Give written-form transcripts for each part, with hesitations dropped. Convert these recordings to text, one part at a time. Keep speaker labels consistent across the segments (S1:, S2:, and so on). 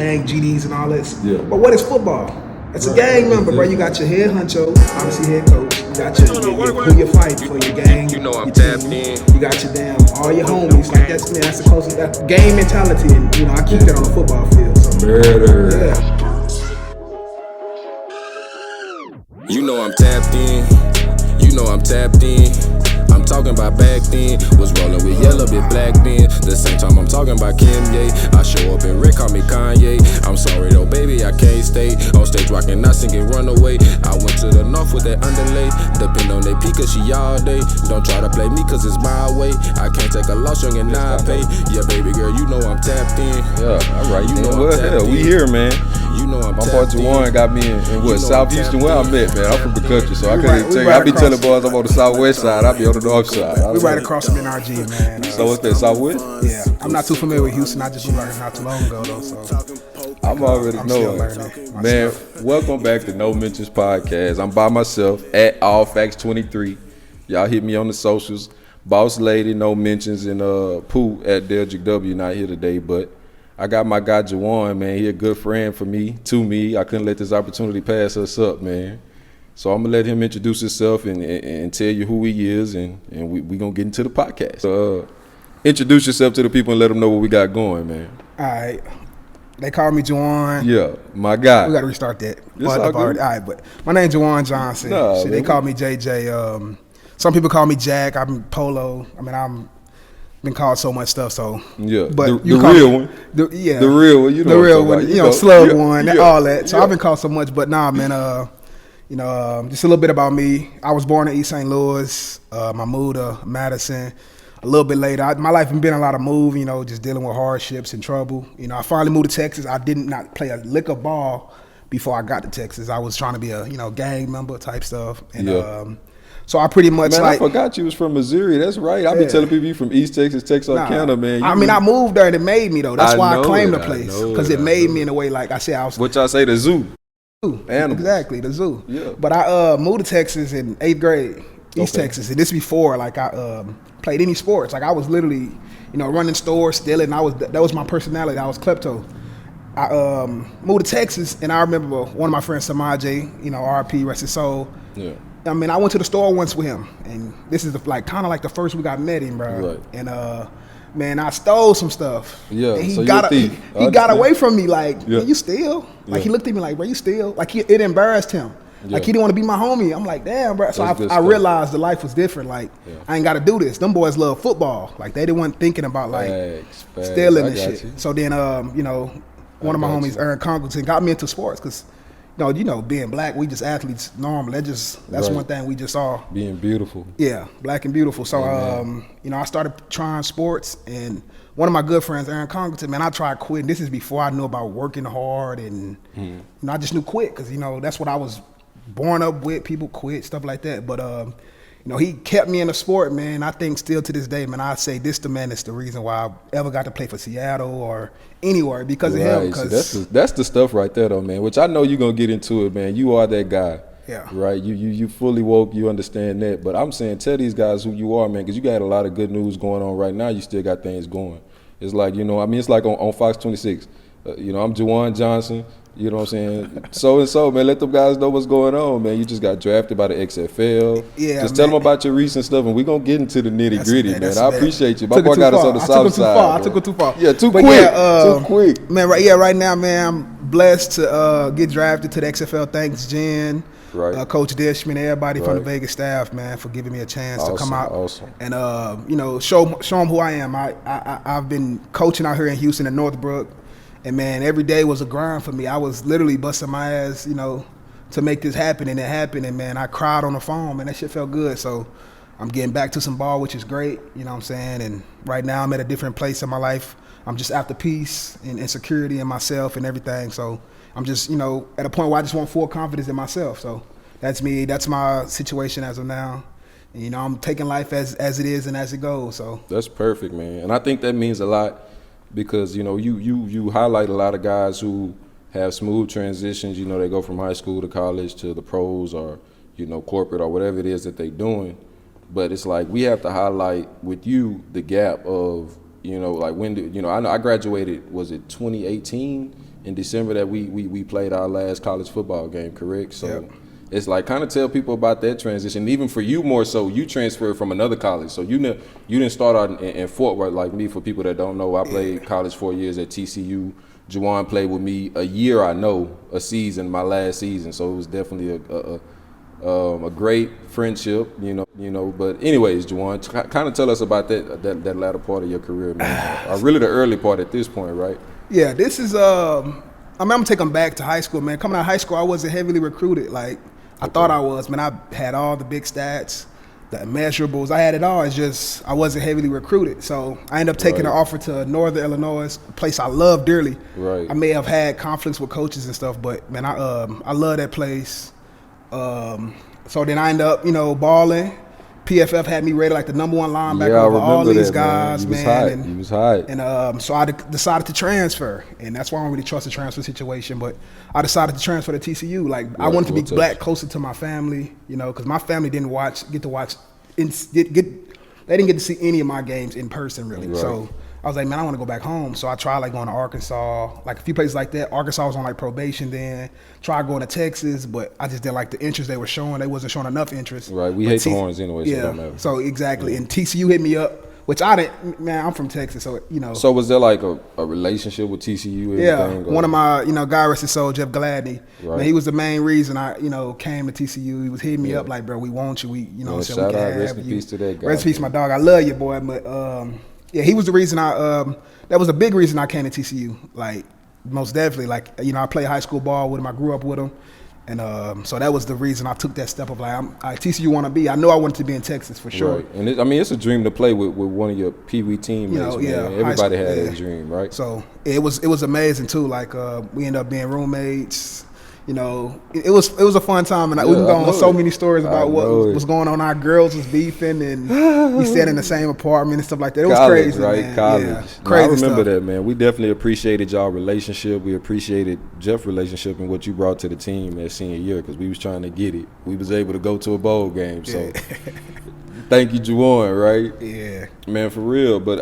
S1: gang, GDs and all that.
S2: Yeah.
S1: But what is football? It's a gang member, bro. You got your head honcho, obviously head coach. You got who you're fighting for, your gang,
S3: You know I'm
S1: your
S3: tapped
S1: team.
S3: in.
S1: You got your all your homies. Like that's the closest. That game mentality, and I keep that on the football field. So
S2: Murder.
S1: yeah.
S3: You know I'm tapped in. You know I'm tapped in. I'm talking about back then. Was rolling with yellow, bit black Ben. The same time I'm talking about Kim Ye. I show up and Rick call me Kanye. I'm sorry though, baby, I can't stay on stage rocking, not singing Runaway. I went to the north with that underlay. Depend on they peak, cause she all day. Don't try to play me, cause it's my way. I can't take a loss, young and not pay. Yeah, baby girl, you know I'm tapped in.
S2: Yeah, all right.
S3: You know
S2: Well, hell, we here, man.
S3: You know I'm
S2: My boy
S3: tapped in.
S2: Juwan got me in what, Southeastern where I'm at, man. I'm from the country, so I couldn't tell you. I be telling boys I'm on the southwest side, I be on the north side.
S1: We right across from NRG, man.
S2: So what's that, southwest?
S1: Yeah, I'm not too familiar with Houston. I just learned not too long ago, though. So
S2: I'm already
S1: I'm still
S2: knowing.
S1: learning
S2: Man,
S1: myself.
S2: welcome back to No Mentions Podcast. I'm by myself at AllFacts23. Y'all hit me on the socials. Boss Lady, No Mentions, and Pooh at Delgic W not here today, but I got my guy Juwan, man. He a good friend for me, to me. I couldn't let this opportunity pass us up, man. So I'm gonna let him introduce himself and tell you who he is, and we gonna get into the podcast. So introduce yourself to the people and let them know what we got going, man.
S1: All right. They call me Juwan.
S2: Yeah, my guy.
S1: We got to restart that.
S2: It's all good.
S1: All right, but my name's Juwan Johnson.
S2: Nah,
S1: Shit, they call me JJ. Some people call me Jack. I'm Polo. I mean, I'm been called so much stuff. So
S2: Yeah,
S1: but
S2: the real one.
S1: The
S2: real one. You know
S1: the
S2: what
S1: real
S2: I'm
S1: one.
S2: talking
S1: You
S2: about.
S1: know, slug
S2: Yeah,
S1: one,
S2: yeah,
S1: all that. So
S2: yeah.
S1: I've been called so much, but nah, man. Just a little bit about me. I was born in East St. Louis. I moved to Madison a little bit later. My life has been a lot of move, just dealing with hardships and trouble. I finally moved to Texas. I did not play a lick of ball before I got to Texas. I was trying to be a, gang member type stuff. And
S2: Yeah.
S1: so I pretty much
S2: Man, I forgot you was from Missouri. That's right. I be telling people you from East Texas, Texarkana, man.
S1: I mean, I moved there and it made me, though. That's why I claimed the
S2: I
S1: place.
S2: know
S1: Because it made me in a way, like I said, I was...
S2: What y'all say, the zoo? Animals.
S1: Exactly, the zoo.
S2: Yeah.
S1: But I moved to Texas in 8th grade, East Texas. And this before, like, I played any sports. Like, I was literally, running stores, stealing. That was my personality. I was klepto. I moved to Texas, and I remember one of my friends, Samaje, RP, rest his soul.
S2: Yeah.
S1: I mean, I went to the store once with him, and this is kind of like the first week I met him, bro.
S2: Right.
S1: And man, I stole some stuff.
S2: Yeah,
S1: and
S2: so you're a thief.
S1: He got away from me, like,
S2: Yeah.
S1: man, you steal? Like,
S2: Yeah.
S1: he looked at me like, bro, you steal? Like, it embarrassed him. Like,
S2: Yeah.
S1: he didn't want to be my homie. I'm like, damn, bro. So
S2: That's good
S1: I
S2: stuff.
S1: realized the life was different. Like, I ain't got to do this. Them boys love football. Like, they didn't thinking about, like,
S2: Facts.
S1: stealing
S2: I
S1: and
S2: got
S1: shit.
S2: you.
S1: So then, one of my homies, Aaron Congleton, got me into sports because, being black, we just athletes normal. That's
S2: Right.
S1: one thing we just saw.
S2: Being beautiful.
S1: Yeah, black and beautiful. So, I started trying sports, and one of my good friends, Aaron Congleton, man, I tried quitting. This is before I knew about working hard, and I just knew quit because that's what I was born up with. People quit, stuff like that. But he kept me in the sport, man. I think still to this day, man, I say this the man is the reason why I ever got to play for Seattle or anywhere because of him.
S2: So
S1: Because
S2: that's the stuff right there, though, man. Which I know you're gonna get into it, man. You are that guy.
S1: Yeah.
S2: Right. You fully woke. You understand that. But I'm saying, tell these guys who you are, man, because you got a lot of good news going on right now. You still got things going. It's like it's like on Fox 26. I'm Juwan Johnson. You know what I'm saying? So, man, let them guys know what's going on, man. You just got drafted by the XFL.
S1: Yeah,
S2: just tell
S1: man.
S2: them about your recent stuff, and we're going to get into the nitty-gritty, man. I appreciate you. My
S1: Took it
S2: boy
S1: too
S2: got us
S1: far.
S2: on the south side.
S1: I took it too far.
S2: Yeah, too
S1: But
S2: quick.
S1: yeah,
S2: Too quick.
S1: Man, right now, man, I'm blessed to get drafted to the XFL. Thanks, Jen.
S2: Right.
S1: Coach Dishman, everybody from the
S2: Right.
S1: Vegas staff, man, for giving me a chance to come out
S2: Awesome.
S1: and show them who I am. I've been coaching out here in Houston and Northbrook, and man, every day was a grind for me. I was literally busting my ass, to make this happen, and it happened. And man, I cried on the phone, man. That shit felt good. So I'm getting back to some ball, which is great. You know what I'm saying? And right now, I'm at a different place in my life. I'm just after peace and security in myself and everything. So I'm just, at a point where I just want full confidence in myself. So that's me. That's my situation as of now. And, I'm taking life as it is and as it goes. So
S2: That's perfect, man. And I think that means a lot because, you highlight a lot of guys who have smooth transitions. They go from high school to college to the pros or, corporate or whatever it is that they're doing. But it's like we have to highlight with you the gap of, like when did, I know I graduated, was it 2018? in December that we played our last college football game, correct? So
S1: Yep.
S2: it's like kind of tell people about that transition. Even for you more so, you transferred from another college. So you didn't start out in Fort Worth like me. For people that don't know, I played college 4 years at TCU. Juwan played with me a year, a season, my last season. So it was definitely a great friendship, you know. But anyways, Juwan, kind of tell us about that latter part of your career, man. Or really the early part at this point, right?
S1: Yeah, this is I'm gonna take them back to high school, man. Coming out of high school, I wasn't heavily recruited like I thought I was, man. I had all the big stats, the immeasurables. I had it all. It's just I wasn't heavily recruited. So I ended up taking an offer to Northern Illinois, a place I love dearly.
S2: Right.
S1: I may have had conflicts with coaches and stuff, but man, I love that place. So then I ended up, balling. PFF had me rated like the #1 linebacker over all these guys, man.
S2: You was hot.
S1: And so I decided to transfer, and that's why I don't really trust the transfer situation. But I decided to transfer to TCU. Like I wanted to be black, closer to my family, because my family didn't get to watch. They didn't get to see any of my games in person, really.
S2: Right.
S1: So I was like, man, I want to go back home. So I tried like going to Arkansas, like a few places like that. Arkansas was on like probation then. Tried going to Texas, but I just didn't like the interest they were showing. They wasn't showing enough interest.
S2: Right, we hate the Horns anyway, so it don't matter.
S1: So exactly, and TCU hit me up, which I didn't. Man, I'm from Texas, so
S2: So was there like a relationship with TCU?
S1: Yeah, one of my God rest his soul, Jeff Gladney.
S2: Right.
S1: Man, he was the main reason I came to TCU. He was hitting me up like, bro, we want you.
S2: Shout out, rest in peace to that guy.
S1: Rest in peace, my dog. I love you, boy. But yeah, he was the reason that was a big reason I came to TCU. Like most definitely, like I played high school ball with him. I grew up with him. And so that was the reason I took that step of like, TCU want to be. I know I wanted to be in Texas for sure.
S2: Right. And it's a dream to play with one of your Pee Wee teammates. Man. Everybody had that dream, right?
S1: So it was amazing too. Like we ended up being roommates. It was a fun time, and we can go on so many stories about what was going on. Our girls was beefing, and we stayed in the same apartment and stuff like that. It was crazy,
S2: right?
S1: Man.
S2: College.
S1: Yeah,
S2: crazy.
S1: crazy
S2: I remember
S1: stuff.
S2: that, man. We definitely appreciated y'all relationship. We appreciated Jeff's relationship and what you brought to the team that senior year, because we was trying to get it. We was able to go to a bowl game, so thank you, Juwan, right?
S1: Yeah,
S2: man, for real. But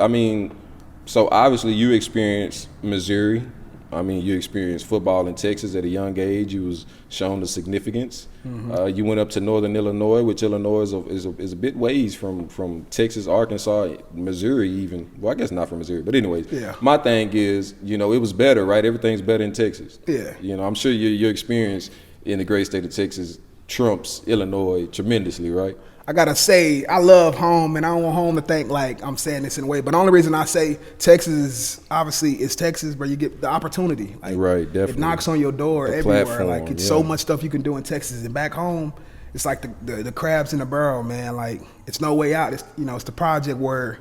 S2: so obviously you experienced Missouri. You experienced football in Texas at a young age. You was shown the significance. Mm-hmm. You went up to Northern Illinois, which Illinois is a bit ways from Texas, Arkansas, Missouri even. Well, I guess not from Missouri, but anyways.
S1: Yeah.
S2: My thing is, it was better, right? Everything's better in Texas.
S1: Yeah.
S2: I'm sure your experience in the great state of Texas trumps Illinois tremendously, right?
S1: I gotta say, I love home, and I don't want home to think like I'm saying this in a way. But the only reason I say Texas is Texas, where you get the opportunity. Like,
S2: right, definitely.
S1: It knocks on your door
S2: the
S1: everywhere.
S2: Platform,
S1: like it's so much stuff you can do in Texas, and back home, it's like the crabs in the barrel, man. Like it's no way out. It's it's the project where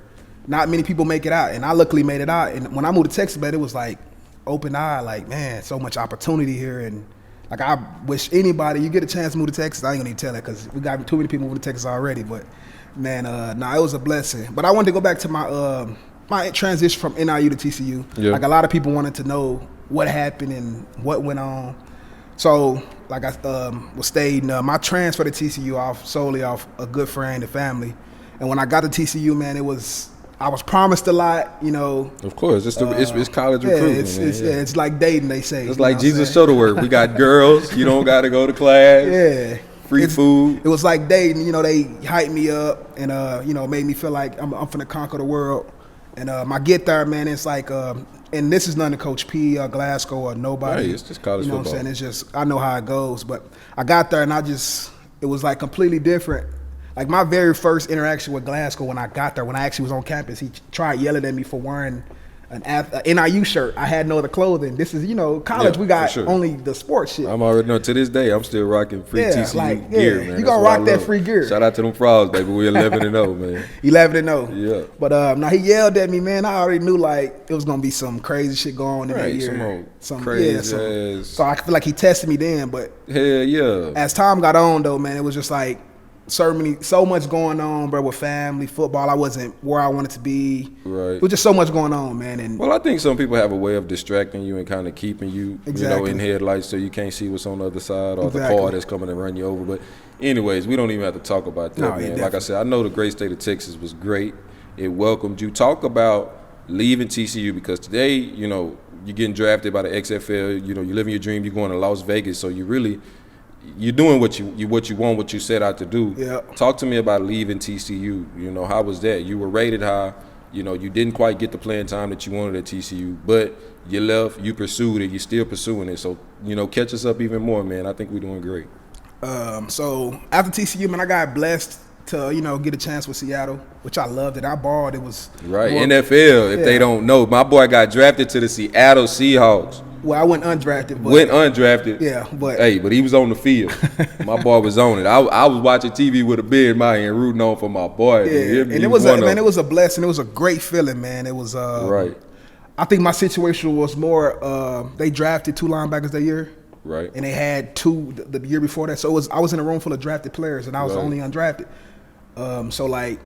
S1: not many people make it out, and I luckily made it out. And when I moved to Texas, man, it was like open eye, like man, so much opportunity here. And like I wish anybody, you get a chance to move to Texas, I ain't gonna need to tell that because we got too many people moving to Texas already. But man, it was a blessing. But I wanted to go back to my my transition from NIU to TCU. Yeah. Like a lot of people wanted to know what happened and what went on. So like I was stating, my transfer to TCU solely off a good friend and family. And when I got to TCU, man, I was promised a lot,
S2: Of course, it's college recruitment.
S1: It's like dating, they say.
S2: It's like Jesus Shuttleworth. We got girls. You don't got to go to class.
S1: Yeah.
S2: Free food.
S1: It was like dating. They hyped me up and made me feel like I'm finna conquer the world. And I get there, man. It's like, and this is nothing to Coach P or Glasgow or nobody.
S2: Right, it's just college football.
S1: What I'm saying? It's just I know how it goes. But I got there and it was like completely different. Like my very first interaction with Glasgow when I got there, when I actually was on campus, he tried yelling at me for wearing an NIU shirt. I had no other clothing. This is, college. We got only the sports shit.
S2: I'm already know to this day. I'm still rocking free TCU gear, man.
S1: You gonna rock that free gear?
S2: Shout out to them frogs, baby. We 11-0, man.
S1: 11-0.
S2: Yeah.
S1: But now he yelled at me, man. I already knew like it was gonna be some crazy shit going on in that year.
S2: Some crazy ass.
S1: So I feel like he tested me then. But
S2: hell yeah.
S1: As time got on though, man, it was just like. So much going on, bro, with family, football. I wasn't where I wanted to be.
S2: Right.
S1: It was just so much going on, man. And
S2: well, I think some people have a way of distracting you and kind of keeping you, in headlights so you can't see what's on the other side or the car that's coming to run you over. But anyways, we don't even have to talk about that, man. Like I said, I know the great state of Texas was great. It welcomed you. Talk about leaving TCU because today, you're getting drafted by the XFL. You know, you're living your dream. You're going to Las Vegas, so you're doing what you want, what you set out to do.
S1: Yeah.
S2: Talk to me about leaving TCU. You know, how was that? You were rated high. You know, you didn't quite get the playing time that you wanted at TCU, but you left, you pursued it, you're still pursuing it. So, you know, catch us up even more, man. I think we're doing great.
S1: So after TCU, man, I got blessed to, you know, get a chance with Seattle, which I loved it. I balled. It was
S2: right. NFL, if they don't know, my boy got drafted to the Seattle Seahawks.
S1: Well, I went undrafted. But,
S2: went undrafted.
S1: Yeah, but
S2: but he was on the field. My boy was on it. I was watching TV with a beer in my hand, rooting on for my boy.
S1: Yeah, and it was a blessing. It was a great feeling, man. It was
S2: right.
S1: I think my situation was more. They drafted 2 linebackers that year.
S2: Right.
S1: And they had 2 the year before that. So I was in a room full of drafted players, and I was the only undrafted. So like,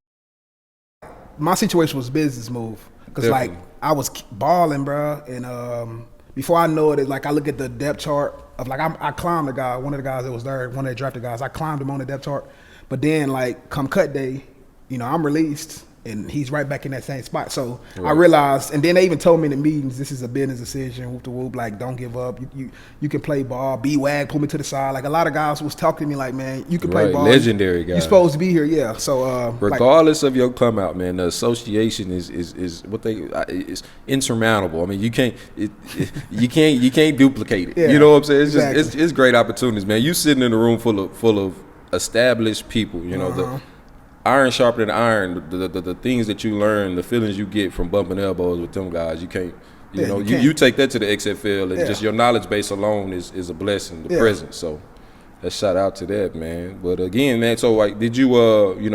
S1: my situation was business move because like I was balling, bro, and before I know it, like I look at the depth chart of like I climbed the guy, one of the guys that was there, one of the drafted guys. I climbed him on the depth chart, but then like come cut day, you know, I'm released. And he's right back in that same spot. So I realized, and then they even told me in the meetings, this is a business decision, whoop to whoop, like don't give up. You can play ball. B-Wag, pull me to the side. Like a lot of guys was talking to me like, man, you can play ball.
S2: Legendary guy.
S1: You're supposed to be here, yeah. So
S2: regardless of your come out, man, the association is what they is insurmountable. I mean, you can't duplicate it.
S1: Yeah,
S2: you know what I'm saying? It's
S1: exactly.
S2: just it's great opportunities, man. You sitting in a room full of established people. You know the iron sharper than iron. The things that you learn, the feelings you get from bumping elbows with them guys, you can't. You take that to the XFL, and just your knowledge base alone is a blessing. The presence. So let's shout out to that, man. But again, man. So like, did you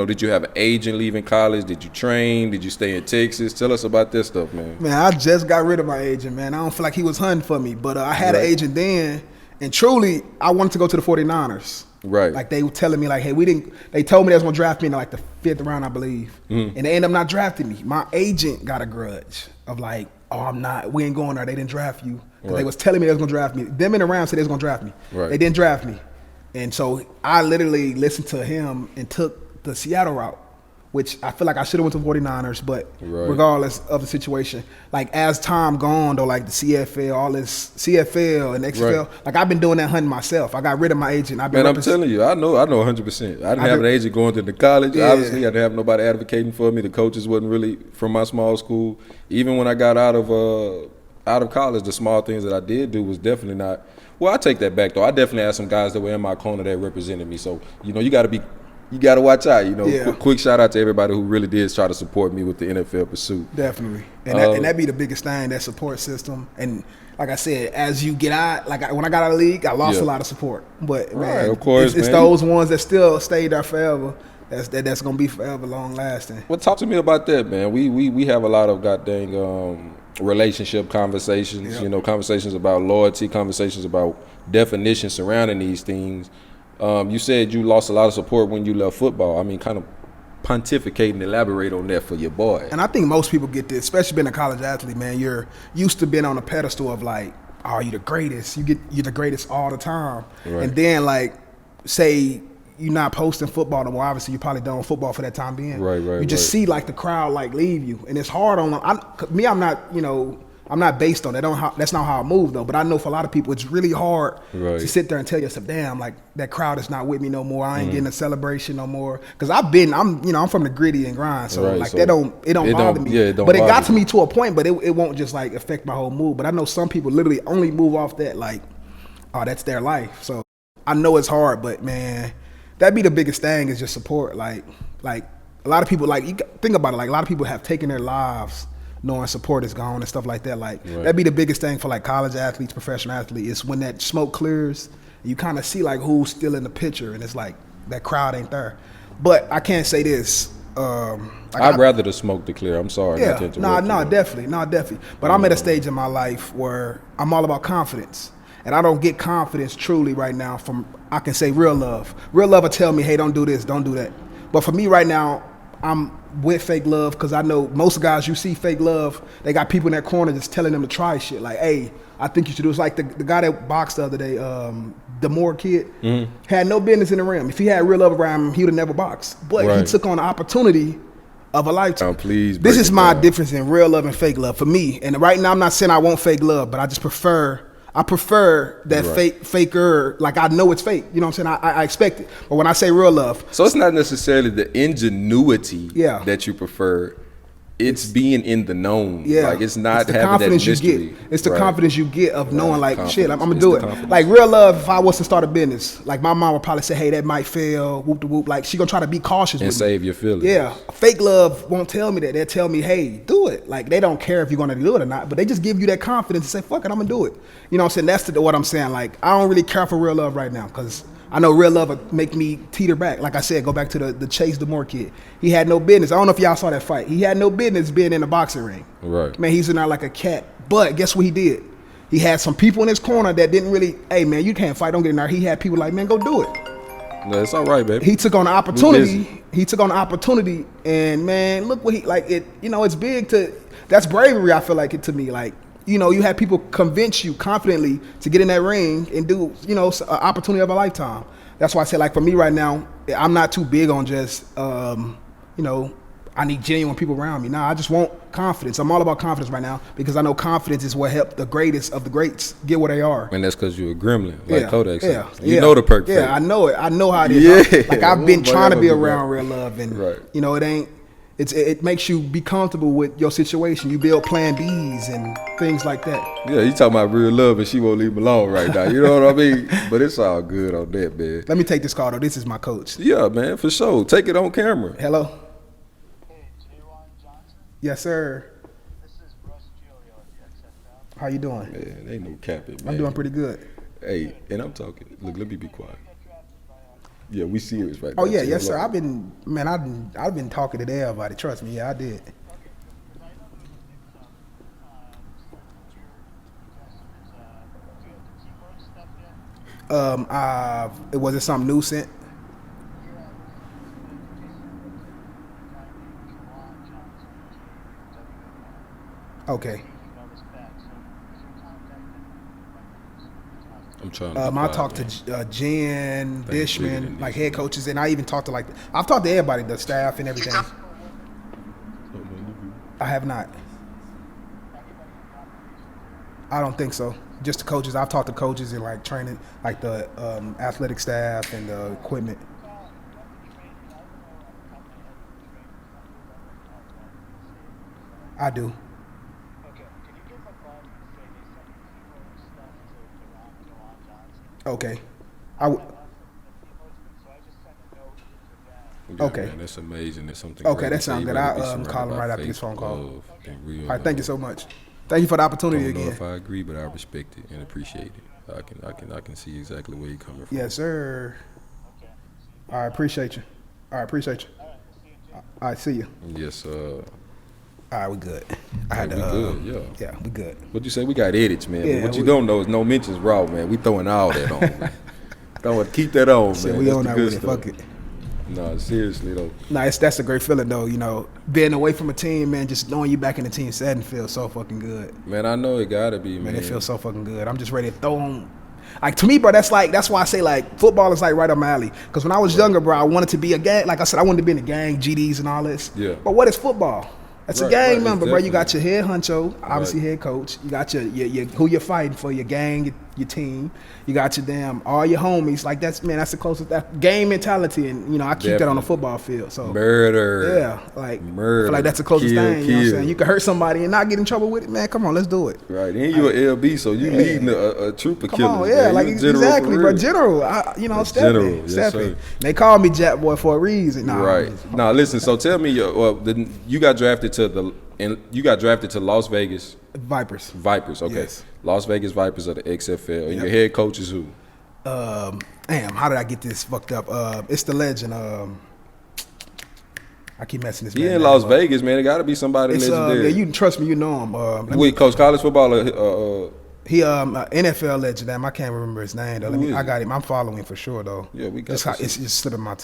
S2: did you have an agent leaving college? Did you train? Did you stay in Texas? Tell us about that stuff, man.
S1: Man, I just got rid of my agent, man. I don't feel like he was hunting for me, but I had an agent then, and truly, I wanted to go to the 49ers.
S2: Right.
S1: Like they were telling me like, hey, they told me they was gonna draft me in like the 5th round, I believe. And they ended up not drafting me. My agent got a grudge of like, oh, we ain't going there. They didn't draft you. Because they was telling me they was gonna draft me. Them in the round said they was gonna draft me.
S2: Right.
S1: They didn't draft me. And so I literally listened to him and took the Seattle route, which I feel like I should have went to 49ers, but regardless of the situation, like as time gone though, like the CFL, all this CFL and XFL, like I've been doing that hunting myself. I got rid of my agent. I'm
S2: telling you, I know 100%. I didn't have an agent going to the college. Yeah. Obviously, I didn't have nobody advocating for me. The coaches wasn't really from my small school. Even when I got out of college, the small things that I did do was definitely not. Well, I take that back though. I definitely had some guys that were in my corner that represented me. So you got to watch out, Quick shout out to everybody who really did try to support me with the NFL pursuit.
S1: Definitely. And that'd be the biggest thing, that support system. And like I said, as you get out, like when I got out of the league, I lost a lot of support. But man,
S2: of course,
S1: it's those ones that still stayed there forever. That's gonna be forever long lasting.
S2: Well, talk to me about that, man. We have a lot of goddamn relationship conversations, conversations about loyalty, conversations about definitions surrounding these things. You said you lost a lot of support when you left football. I mean, kind of pontificate and elaborate on that for your boy.
S1: And I think most people get this, especially being a college athlete, man. You're used to being on a pedestal of like, oh, you're the greatest. You're the greatest all the time. Right. And then like, say you're not posting football no more. Obviously, you're probably done with football for that time being.
S2: Right.
S1: You just see like the crowd like leave you, and it's hard on I'm not based on that. That's not how I move though. But I know for a lot of people, it's really hard to sit there and tell yourself, "Damn, like that crowd is not with me no more. I ain't getting a celebration no more." Because I'm from the gritty and grind, so it don't bother me.
S2: Yeah,
S1: but it got to me to a point, but it won't just like affect my whole mood. But I know some people literally only move off that, like, oh, that's their life. So I know it's hard, but man, that'd be the biggest thing is just support. Like a lot of people, like, you think about it, like a lot of people have taken their lives knowing support is gone and stuff like that. Like that'd be the biggest thing for like college athletes, professional athletes, is when that smoke clears, you kind of see like who's still in the picture, and it's like that crowd ain't there. But I can't say this.
S2: I'd rather the smoke to clear. I'm sorry.
S1: Yeah, definitely. But I'm at a stage in my life where I'm all about confidence. And I don't get confidence truly right now from, I can say, real love. Real love will tell me, hey, don't do this, don't do that. But for me right now, I'm with fake love because I know most guys you see fake love, they got people in their corner just telling them to try shit. Like, hey, I think you should do. It's like the guy that boxed the other day, the Moore kid, had no business in the ring. If he had real love around him, he would have never boxed. But he took on the opportunity of a lifetime.
S2: Please.
S1: This is my difference in real love and fake love for me. And right now, I'm not saying I want fake love, but I just prefer that faker. Like I know it's fake. You know what I'm saying? I expect it. But when I say real love,
S2: so it's not necessarily the ingenuity that you prefer. It's being in the known.
S1: Yeah.
S2: Like it's not
S1: the
S2: having
S1: confidence
S2: that mystery.
S1: you get. It's the confidence you get of knowing like, shit, I'm gonna do it.
S2: Confidence.
S1: Like real love, if I was to start a business, like my mom would probably say, hey, that might fail, whoop de whoop. Like she gonna try to be cautious
S2: and
S1: with
S2: save
S1: me.
S2: your feelings.
S1: Yeah. Fake love won't tell me that. They'll tell me, hey, do it. Like they don't care if you're gonna do it or not, but they just give you that confidence and say, fuck it, I'm gonna do it. You know what I'm saying? That's what I'm saying. Like I don't really care for real love right now because I know real love would make me teeter back. Like I said, go back to the Chase Demore kid. He had no business. I don't know if y'all saw that fight. He had no business being in the boxing ring.
S2: Right.
S1: Man, he's in there like a cat. But guess what he did? He had some people in his corner that didn't really, hey, man, you can't fight. Don't get in there. He had people like, man, go do it.
S2: No, it's all right, baby.
S1: He took on the opportunity. And, man, look what he, like, it. You know, it's big to, that's bravery, I feel like it to me. Like, you know, you have people convince you confidently to get in that ring and do, you know, an opportunity of a lifetime. That's why I say, like, for me right now, I'm not too big on just, you know, I need genuine people around me. Nah, I just want confidence. I'm all about confidence right now because I know confidence is what helped the greatest of the greats get where they are.
S2: And that's because you're a gremlin, like Kodak said.
S1: Yeah,
S2: You know the perk.
S1: Yeah, I know it. I know how it is.
S2: Yeah.
S1: Like, I've been trying to be around real love. And, you know, it makes you be comfortable with your situation. You build plan Bs and things like that.
S2: Yeah, you talking about real love and she won't leave him alone right now. You know what I mean? But it's all good on that, man.
S1: Let me take this call, though. This is my coach.
S2: Yeah, man, for sure. Take it on camera.
S1: Hello? Yes, sir.
S4: This is Russ Giulio at the XFL.
S1: How you doing?
S2: Man, ain't no capping, man.
S1: I'm doing pretty good.
S2: Hey, and I'm talking. Look, let me be quiet. Yeah, we serious right now.
S1: Oh yeah, yes sir. I've been talking to everybody. Trust me, yeah, I did. Was it something new sent? Okay.
S2: I'm trying to
S1: I talked to Jen, Dishman, like head coaches, and I even talked to I've talked to everybody, the staff and everything. I have not. I don't think so. Just the coaches. I've talked to coaches and like training, like the athletic staff and the equipment. I do. Okay. Okay.
S2: Man, that's amazing. That's something.
S1: Okay, that sounds good. I'll call him right after this phone call. All right, thank you so much. Thank you for the opportunity
S2: I don't know
S1: again.
S2: if I agree, but I respect it and appreciate it. I can see exactly where you're coming from.
S1: Yes, sir. All right, appreciate you. All right, see you.
S2: Yes,
S1: All right, we good.
S2: we good,
S1: Yeah, we good.
S2: What you say? We got edits, man.
S1: Yeah,
S2: but what you don't know is no mentions raw, man. We throwing all that on, man. Keep that on,
S1: So
S2: man.
S1: we
S2: That's
S1: on
S2: the
S1: that
S2: good
S1: with it.
S2: stuff.
S1: Fuck it.
S2: No, seriously though.
S1: Nah, that's a great feeling though. You know, being away from a team, man, just knowing you back in the team setting feels so fucking good.
S2: Man, I know it gotta be, man.
S1: Man, it feels so fucking good. I'm just ready to throw on. Like to me, bro, that's why I say like football is like right up my alley. Because when I was younger, bro, I wanted to be a gang. Like I said, I wanted to be in the gang, GDs and all this.
S2: Yeah.
S1: But what is football? That's a gang member, bro. You got your head honcho, obviously head coach. You got your who you're fighting for, your gang, your team. You got your all your homies. Like that's the closest, that game mentality. And you know, I keep that on the football field. So
S2: murder.
S1: Yeah, like
S2: murder.
S1: I feel like that's the closest thing. You know what I'm saying? You can hurt somebody and not get in trouble with it, man. Come on, let's do it.
S2: Right. And you an LB, so you leading a troop of killers.
S1: Come on, yeah,
S2: man.
S1: like exactly, bro. General,
S2: General, yes, sir.
S1: They call me Jack Boy for a reason. Nah,
S2: right. Now listen. So tell me, you got drafted to Las Vegas
S1: Vipers.
S2: Okay.
S1: Yes.
S2: Las Vegas Vipers of the XFL. And your head coach is who?
S1: Damn, how did I get this fucked up? It's the legend. I keep messing this.
S2: In Las Vegas, man. It got to be somebody legendary.
S1: Yeah, you can trust me. You know him.
S2: Wait, coach college football.
S1: He NFL legend. Damn, I can't remember his name though. I got him. I'm following for sure though.
S2: Yeah, we got.
S1: It's just slipping my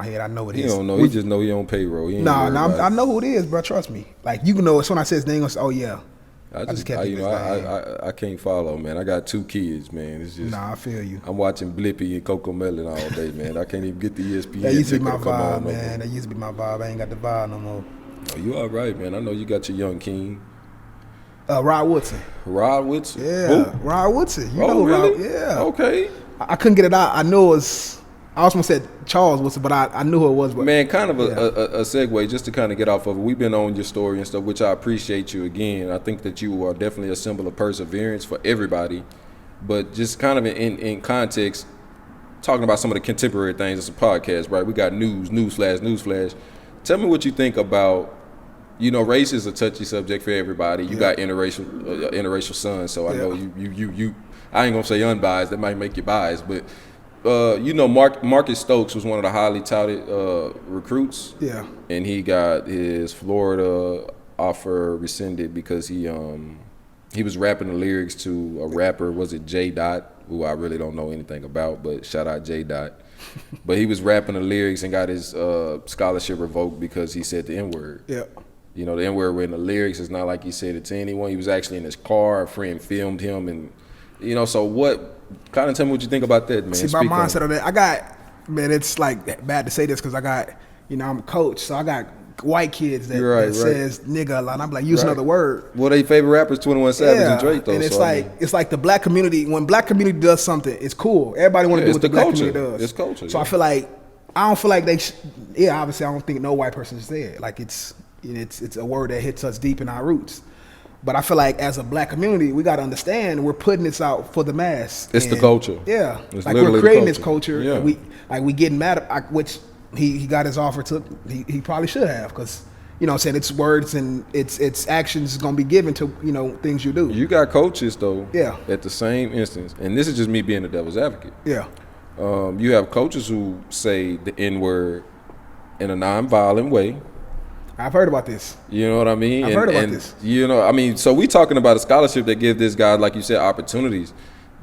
S1: head. I know it is.
S2: He don't know. He just know he on payroll.
S1: I know who it is, bro. Trust me. Like you can know as soon as I say his name. Oh yeah.
S2: I can't follow, man. I got 2 kids, man. It's just
S1: I feel you.
S2: I'm watching Blippi and Coco Melon all day, man. I can't even get the ESPN.
S1: That used to be my vibe, man. That used to be my vibe. I ain't got the vibe no more.
S2: Oh, you all right, man. I know you got your young king.
S1: Rod Woodson.
S2: Rod Woodson?
S1: Yeah,
S2: Who?
S1: Rod Woodson. You
S2: Oh,
S1: know
S2: really?
S1: Rod. Yeah.
S2: Okay.
S1: I couldn't get it out. I knew it was. I almost said Charles Woodson, but I knew who it was. But
S2: Man, kind of a segue just to kind of get off of it. We've been on your story and stuff, which I appreciate you again. I think that you are definitely a symbol of perseverance for everybody. But just kind of in context, talking about some of the contemporary things. It's a podcast, right? We got newsflash. Tell me what you think about, race is a touchy subject for everybody. You got interracial sons, so I know you. I ain't gonna say unbiased. That might make you biased, but Marcus Stokes was one of the highly touted recruits.
S1: Yeah.
S2: And he got his Florida offer rescinded because he was rapping the lyrics to a rapper. Was it J Dot, who I really don't know anything about, but shout out J Dot. But he was rapping the lyrics and got his scholarship revoked because he said the N-word.
S1: Yeah.
S2: The N-word were in the lyrics. It's not like he said it to anyone. He was actually in his car. A friend filmed him, and so what? Kind of tell me what you think about that, man.
S1: See, my mindset on that, it's like bad to say this because I got, I'm a coach, so I got white kids that says nigga a lot. I'm like, use another word.
S2: Well, they favorite rappers 21 Savage and Drake, though.
S1: And it's like the black community. When black community does something, it's cool. Everybody want to do what the black community does.
S2: It's culture.
S1: So I feel like I don't feel like they. Obviously, I don't think no white person should say it. Like it's a word that hits us deep in our roots. But I feel like as a black community, we got to understand we're putting this out for the mass.
S2: It's the culture.
S1: Yeah,
S2: it's
S1: like we're creating this culture.
S2: Yeah.
S1: And we getting mad at which he got his offer to. He probably should have because I'm saying it's words and it's actions is gonna be given to things you do.
S2: You got coaches though.
S1: Yeah.
S2: At the same instance, and this is just me being the devil's advocate.
S1: Yeah.
S2: You have coaches who say the N-word in a non-violent way.
S1: I've heard about this.
S2: You know what I mean?
S1: I've heard about this.
S2: So we talking about a scholarship that gives this guy, like you said, opportunities.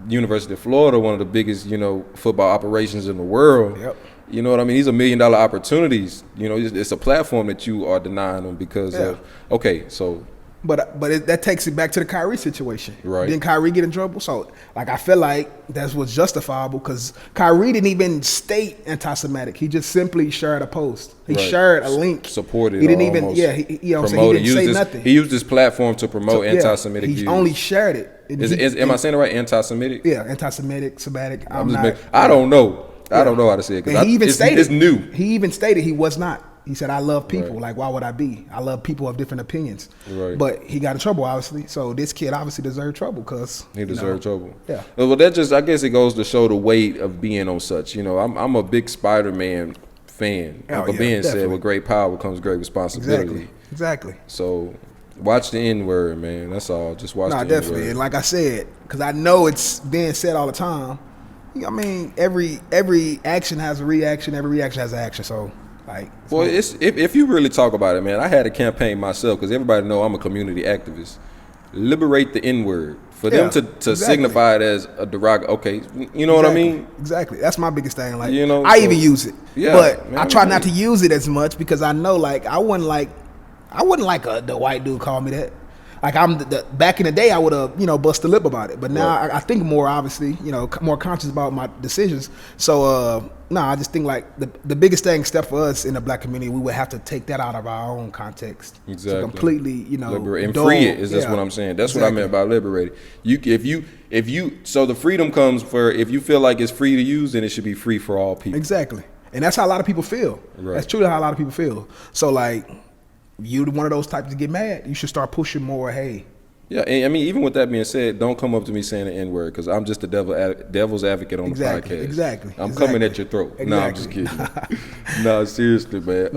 S2: University of Florida, one of the biggest, football operations in the world.
S1: Yep.
S2: You know what I mean? These are $1 million opportunities. It's a platform that you are denying them because of. Okay, so.
S1: But that takes it back to the Kyrie situation.
S2: Right.
S1: Didn't Kyrie get in trouble? So, I feel like that was justifiable because Kyrie didn't even state anti-Semitic. He just simply shared a post. He shared a link.
S2: Supported.
S1: He didn't even.
S2: Almost
S1: Yeah. He didn't say nothing.
S2: He used this platform to promote anti-Semitic views.
S1: He only shared it.
S2: Am I saying it right? Anti-Semitic.
S1: Yeah. Anti-Semitic, Semitic.
S2: I don't know. I don't know how to say it because it's new.
S1: He even stated he was not. He said, I love people. Like, why would I be? I love people of different opinions.
S2: Right.
S1: But he got in trouble, obviously. So this kid obviously deserved trouble because
S2: he deserved trouble.
S1: Yeah.
S2: Well, that just, I guess it goes to show the weight of being on such. I'm a big Spider-Man fan. Uncle Ben said, with great power comes great responsibility.
S1: Exactly.
S2: So watch the N-word, man. That's all. Just watch the N-word.
S1: Definitely. And like I said, because I know it's being said all the time. I mean, every action has a reaction. Every reaction has an action. So.
S2: Well, if you really talk about it, man, I had a campaign myself because everybody know I'm a community activist. Liberate the N-word for them to signify it as a derogatory. Okay, you know what I mean?
S1: Exactly. That's my biggest thing. Like,
S2: I
S1: even use it, but
S2: man,
S1: I try not to use it as much because I know, like, I wouldn't like the white dude call me that. Like back in the day, I would have bust a lip about it, but now I think more obviously, more conscious about my decisions. So I just think like the biggest step for us in the black community, we would have to take that out of our own context.
S2: Exactly.
S1: To completely,
S2: liberate and free it is just what I'm saying. That's what I meant by liberated. If you so the freedom comes for if you feel like it's free to use, then it should be free for all people.
S1: Exactly, and that's how a lot of people feel.
S2: Right.
S1: That's truly how a lot of people feel. So like. You one of those types to get mad. You should start pushing more. Hey,
S2: yeah. And I mean, even with that being said, don't come up to me saying the N-word because I'm just the devil's advocate on the podcast.
S1: Exactly.
S2: I'm coming at your throat.
S1: Exactly.
S2: No, I'm just kidding. No, seriously, man.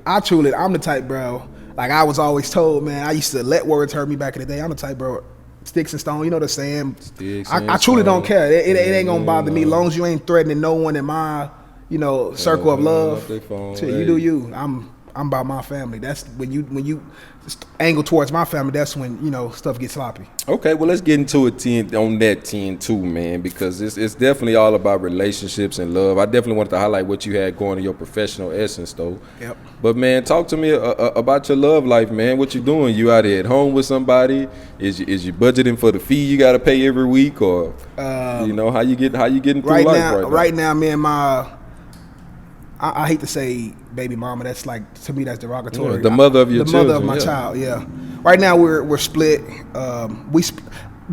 S1: I'm the type, bro. Like I was always told, man. I used to let words hurt me back in the day. I'm the type, bro. Sticks and stone. You know the saying. I truly don't care. It ain't gonna bother me as long as you ain't threatening no one in my circle of love. You do you. I'm about my family. That's when you angle towards my family. That's when stuff gets sloppy.
S2: Okay, well let's get into it on that 10 too, man, because it's definitely all about relationships and love. I definitely wanted to highlight what you had going in your professional essence, though.
S1: Yep.
S2: But man, talk to me about your love life, man. What you doing? You out here at home with somebody? Is you budgeting for the fee you got to pay every week, or how you getting through life right now?
S1: Right now, me and I hate to say baby mama. That's like, to me, that's derogatory.
S2: Yeah, the mother of your
S1: the
S2: children.
S1: mother of my
S2: yeah.
S1: child. Yeah. Right now we're split.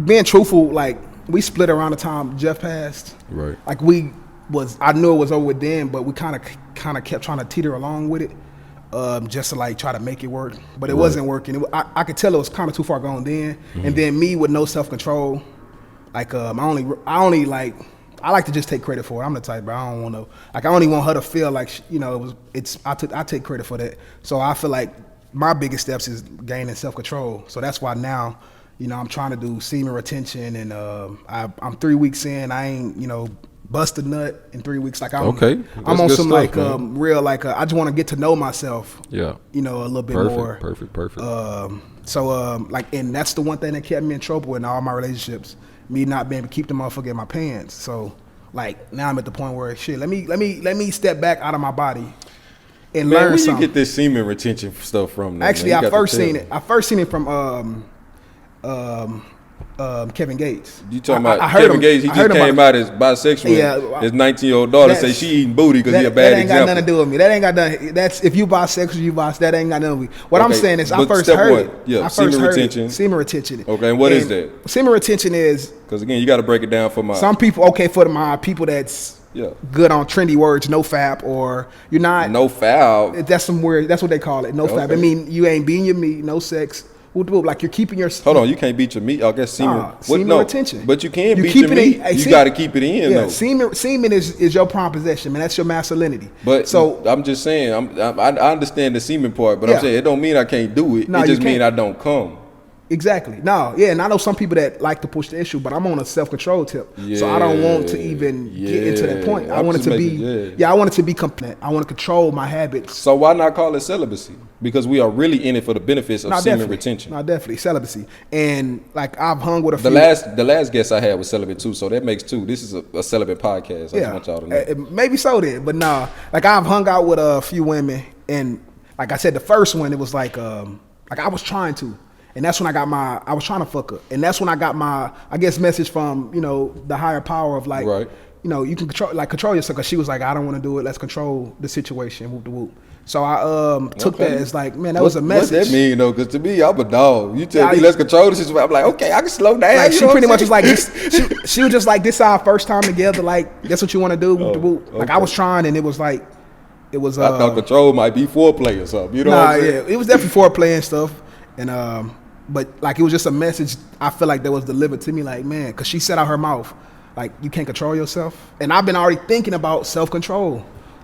S1: Being truthful, like we split around the time Jeff passed.
S2: Right.
S1: Like I knew it was over then, but we kind of kept trying to teeter along with it, just to like try to make it work. But it wasn't working. I could tell it was kind of too far gone then. And then me with no self control, like I only like. I like to just take credit for it. I'm the type, bro. I don't want to, like, I only want her to feel like, I take credit for that. So I feel like my biggest steps is gaining self-control. So that's why now, I'm trying to do semen retention, and I'm 3 weeks in. I ain't, bust a nut in 3 weeks. Like I'm on some
S2: stuff,
S1: like
S2: man.
S1: real, like I just want to get to know myself.
S2: Yeah.
S1: A little bit more.
S2: Perfect.
S1: And that's the one thing that kept me in trouble in all my relationships. Me not being able to keep the motherfucker in my pants. So like now I'm at the point where shit, let me step back out of my body and learn
S2: where
S1: something.
S2: you get this semen retention stuff from? Now,
S1: Actually,
S2: man?
S1: I first seen it from Kevin Gates.
S2: You talking about
S1: Kevin
S2: Gates? He just came out as bisexual.
S1: Yeah,
S2: his 19-year-old daughter say she eating booty because he a bad example.
S1: That ain't got nothing to do with me. That ain't got nothing. That's if you bisexual, that ain't got nothing with me. What I'm saying is, I first heard it.
S2: Yeah,
S1: semen
S2: retention.
S1: Semen retention.
S2: Okay, and what is that?
S1: Semen retention is,
S2: because again, you got to break it down for my
S1: some people. Okay, for my people that's good on trendy words, no fap, or you're not
S2: no foul.
S1: That's some weird. That's what they call it. No fap. I mean, you ain't beating your meat, no sex. Like you're keeping your.
S2: Hold on, you can't beat your meat. I guess semen.
S1: Semen retention.
S2: But you can beat your meat. You got to keep it in though.
S1: Semen is your prime possession, man. That's your masculinity.
S2: But
S1: so
S2: I'm just saying, I understand the semen part, but I'm saying it don't mean I can't do it. It just mean I don't come.
S1: Exactly. No, yeah, and I know some people that like to push the issue, but I'm on a self-control tip, so I don't want to even get into that point. I want it to be, I want it to be complete. I want to control my habits.
S2: So why not call it celibacy? Because we are really in it for the benefits of semen retention.
S1: No, definitely celibacy. And like I've hung with a few.
S2: The last guest I had was celibate too, so that makes two. This is a celibate podcast. I just want y'all to know.
S1: Maybe so then, but nah. Like I've hung out with a few women, and like I said, the first one it was like I was trying to. And that's when I was trying to fuck her. And that's when I got my, I guess, message from, the higher power of like, you can control yourself. Cause she was like, I don't want to do it. Let's control the situation. Whoop de whoop. So I took that as like, man, that was a message.
S2: What that mean though? Cause to me, I'm a dog. You tell me let's control the situation. I'm like, okay, I can slow down.
S1: Like she pretty much was like, she was just like, this is our first time together. Like, that's what you want to do. Whoop de whoop. Like I was trying, and it was like, I
S2: thought control might be foreplay or something. You know what I'm saying?
S1: Yeah, it was definitely foreplay and stuff. And but like it was just a message I feel like that was delivered to me, like, man, because she said out her mouth, like, you can't control yourself. And I've been already thinking about self-control.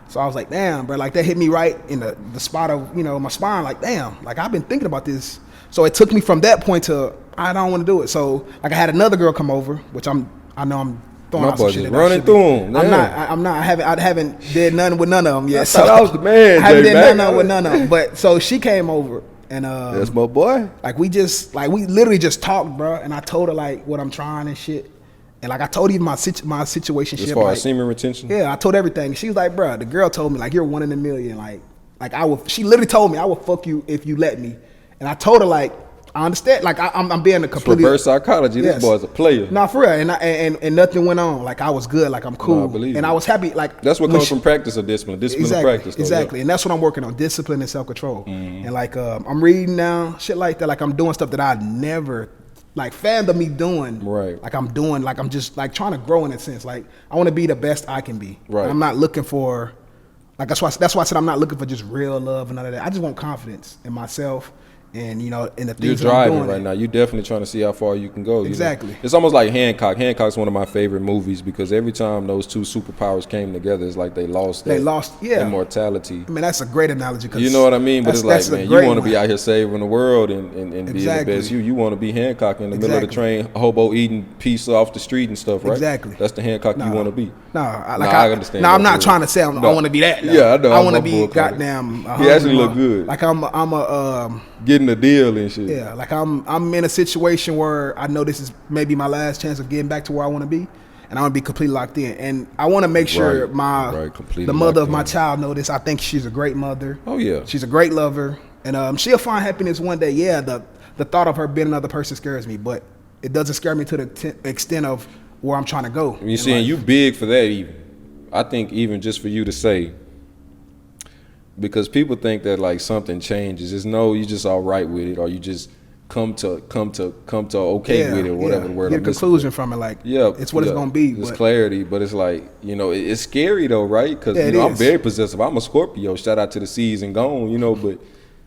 S1: So I was like, damn, bro, like that hit me right in the spot of, my spine, like, damn, like I've been thinking about this. So it took me from that point to, I don't want to do it. So like I had another girl come over, which I know I'm throwing out some shit.
S2: Running through them.
S1: I'm not. I haven't did nothing with none of them yet.
S2: So I was the man.
S1: I haven't did nothing with none of them. But so she came over. And
S2: that's my boy.
S1: Like we literally just talked, bro. And I told her like what I'm trying and shit. And like I told even my situation shit.
S2: As far as semen retention?
S1: Yeah, I told everything. She was like, bro, the girl told me like you're 1 in a million. Like I would. She literally told me I would fuck you if you let me. And I told her like I understand. Like I'm being a completely
S2: reverse psychology. This boy's a player.
S1: Nah, for real. And nothing went on. Like I was good. Like I'm cool.
S2: I believe
S1: and I was happy. Like
S2: that's what comes from practice of discipline. Discipline and practice. Though,
S1: exactly. And that's what I'm working on. Discipline and self-control. And like I'm reading now, shit like that. Like I'm doing stuff that I never like fathomed me doing.
S2: Right.
S1: Like I'm doing. Like I'm just like trying to grow in a sense. Like I want to be the best I can be.
S2: Right.
S1: I'm not looking for. Like that's why I said I'm not looking for just real love and none of that. I just want confidence in myself. And in the things
S2: you're driving
S1: that I'm doing
S2: right now. You're definitely trying to see how far you can go.
S1: Exactly.
S2: It's almost like Hancock. Hancock's one of my favorite movies because every time those two superpowers came together, it's like they lost immortality.
S1: I mean, that's a great analogy.
S2: You know what I mean? But it's like, man, you want to be out here saving the world and be the best you. You want to be Hancock in the middle of the train, hobo eating pizza off the street and stuff, right?
S1: Exactly.
S2: That's the Hancock you want to be.
S1: I understand. I'm not trying to say I want to be that. No.
S2: Yeah, I know.
S1: I want to be goddamn.
S2: He actually look good.
S1: Like I'm a
S2: getting a deal and shit.
S1: Yeah, like I'm in a situation where I know this is maybe my last chance of getting back to where I want to be, and I want to be completely locked in. And I want to make sure the mother of my child know this. I think she's a great mother.
S2: Oh yeah,
S1: she's a great lover, and she'll find happiness one day. Yeah, the thought of her being another person scares me, but it doesn't scare me to the extent of where I'm trying to go.
S2: You seeing you big for that even. I think even just for you to say, because people think that like something changes. It's no, you just all right with it, or you just come to okay with it, or whatever the word.
S1: Get a conclusion from it, like it's what it's gonna be.
S2: It's clarity, but it's like, you know, it's scary though, right? Because you know, I'm very possessive. I'm a Scorpio. Shout out to the seas and gone, you know. But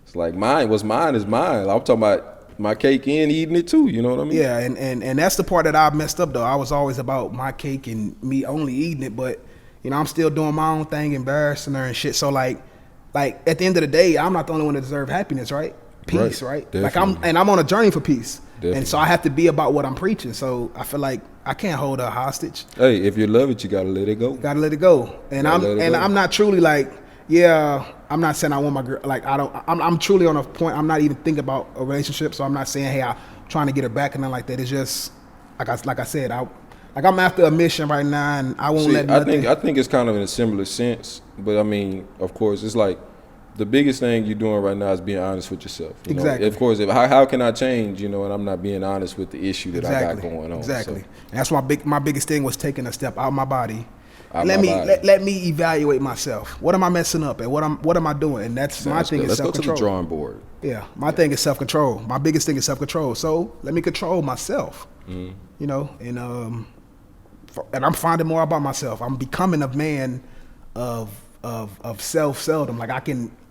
S2: it's like what's mine is mine. I'm talking about my cake and eating it too. You know what I mean?
S1: Yeah, and that's the part that I messed up though. I was always about my cake and me only eating it, but you know, I'm still doing my own thing, embarrassing her and shit. So like at the end of the day, I'm not the only one that deserves happiness, right? Peace, right? Like I'm on a journey for peace. Definitely. And so I have to be about what I'm preaching. So I feel like I can't hold her hostage.
S2: Hey, if you love it, you gotta let it go.
S1: Gotta let it go. And I'm not truly like, I'm not saying I want my girl. Like I'm truly on a point. I'm not even thinking about a relationship. So I'm not saying, hey, I'm trying to get her back and nothing like that. It's just like I said, I'm after a mission right now, and I won't let nothing.
S2: I think it's kind of in a similar sense, but I mean, of course, it's like the biggest thing you're doing right now is being honest with yourself. You know? Of course, how can I change, you know, and I'm not being honest with the issue that I got going on.
S1: Exactly. So. And that's my biggest thing was taking a step out of my body. Let me evaluate myself. What am I messing up at? What am I doing? And that's my thing is self-control.
S2: Let's go to the drawing board.
S1: Yeah, my thing is self-control. My biggest thing is self-control. So let me control myself. You know, and I'm finding more about myself. I'm becoming a man of self-seldom. Like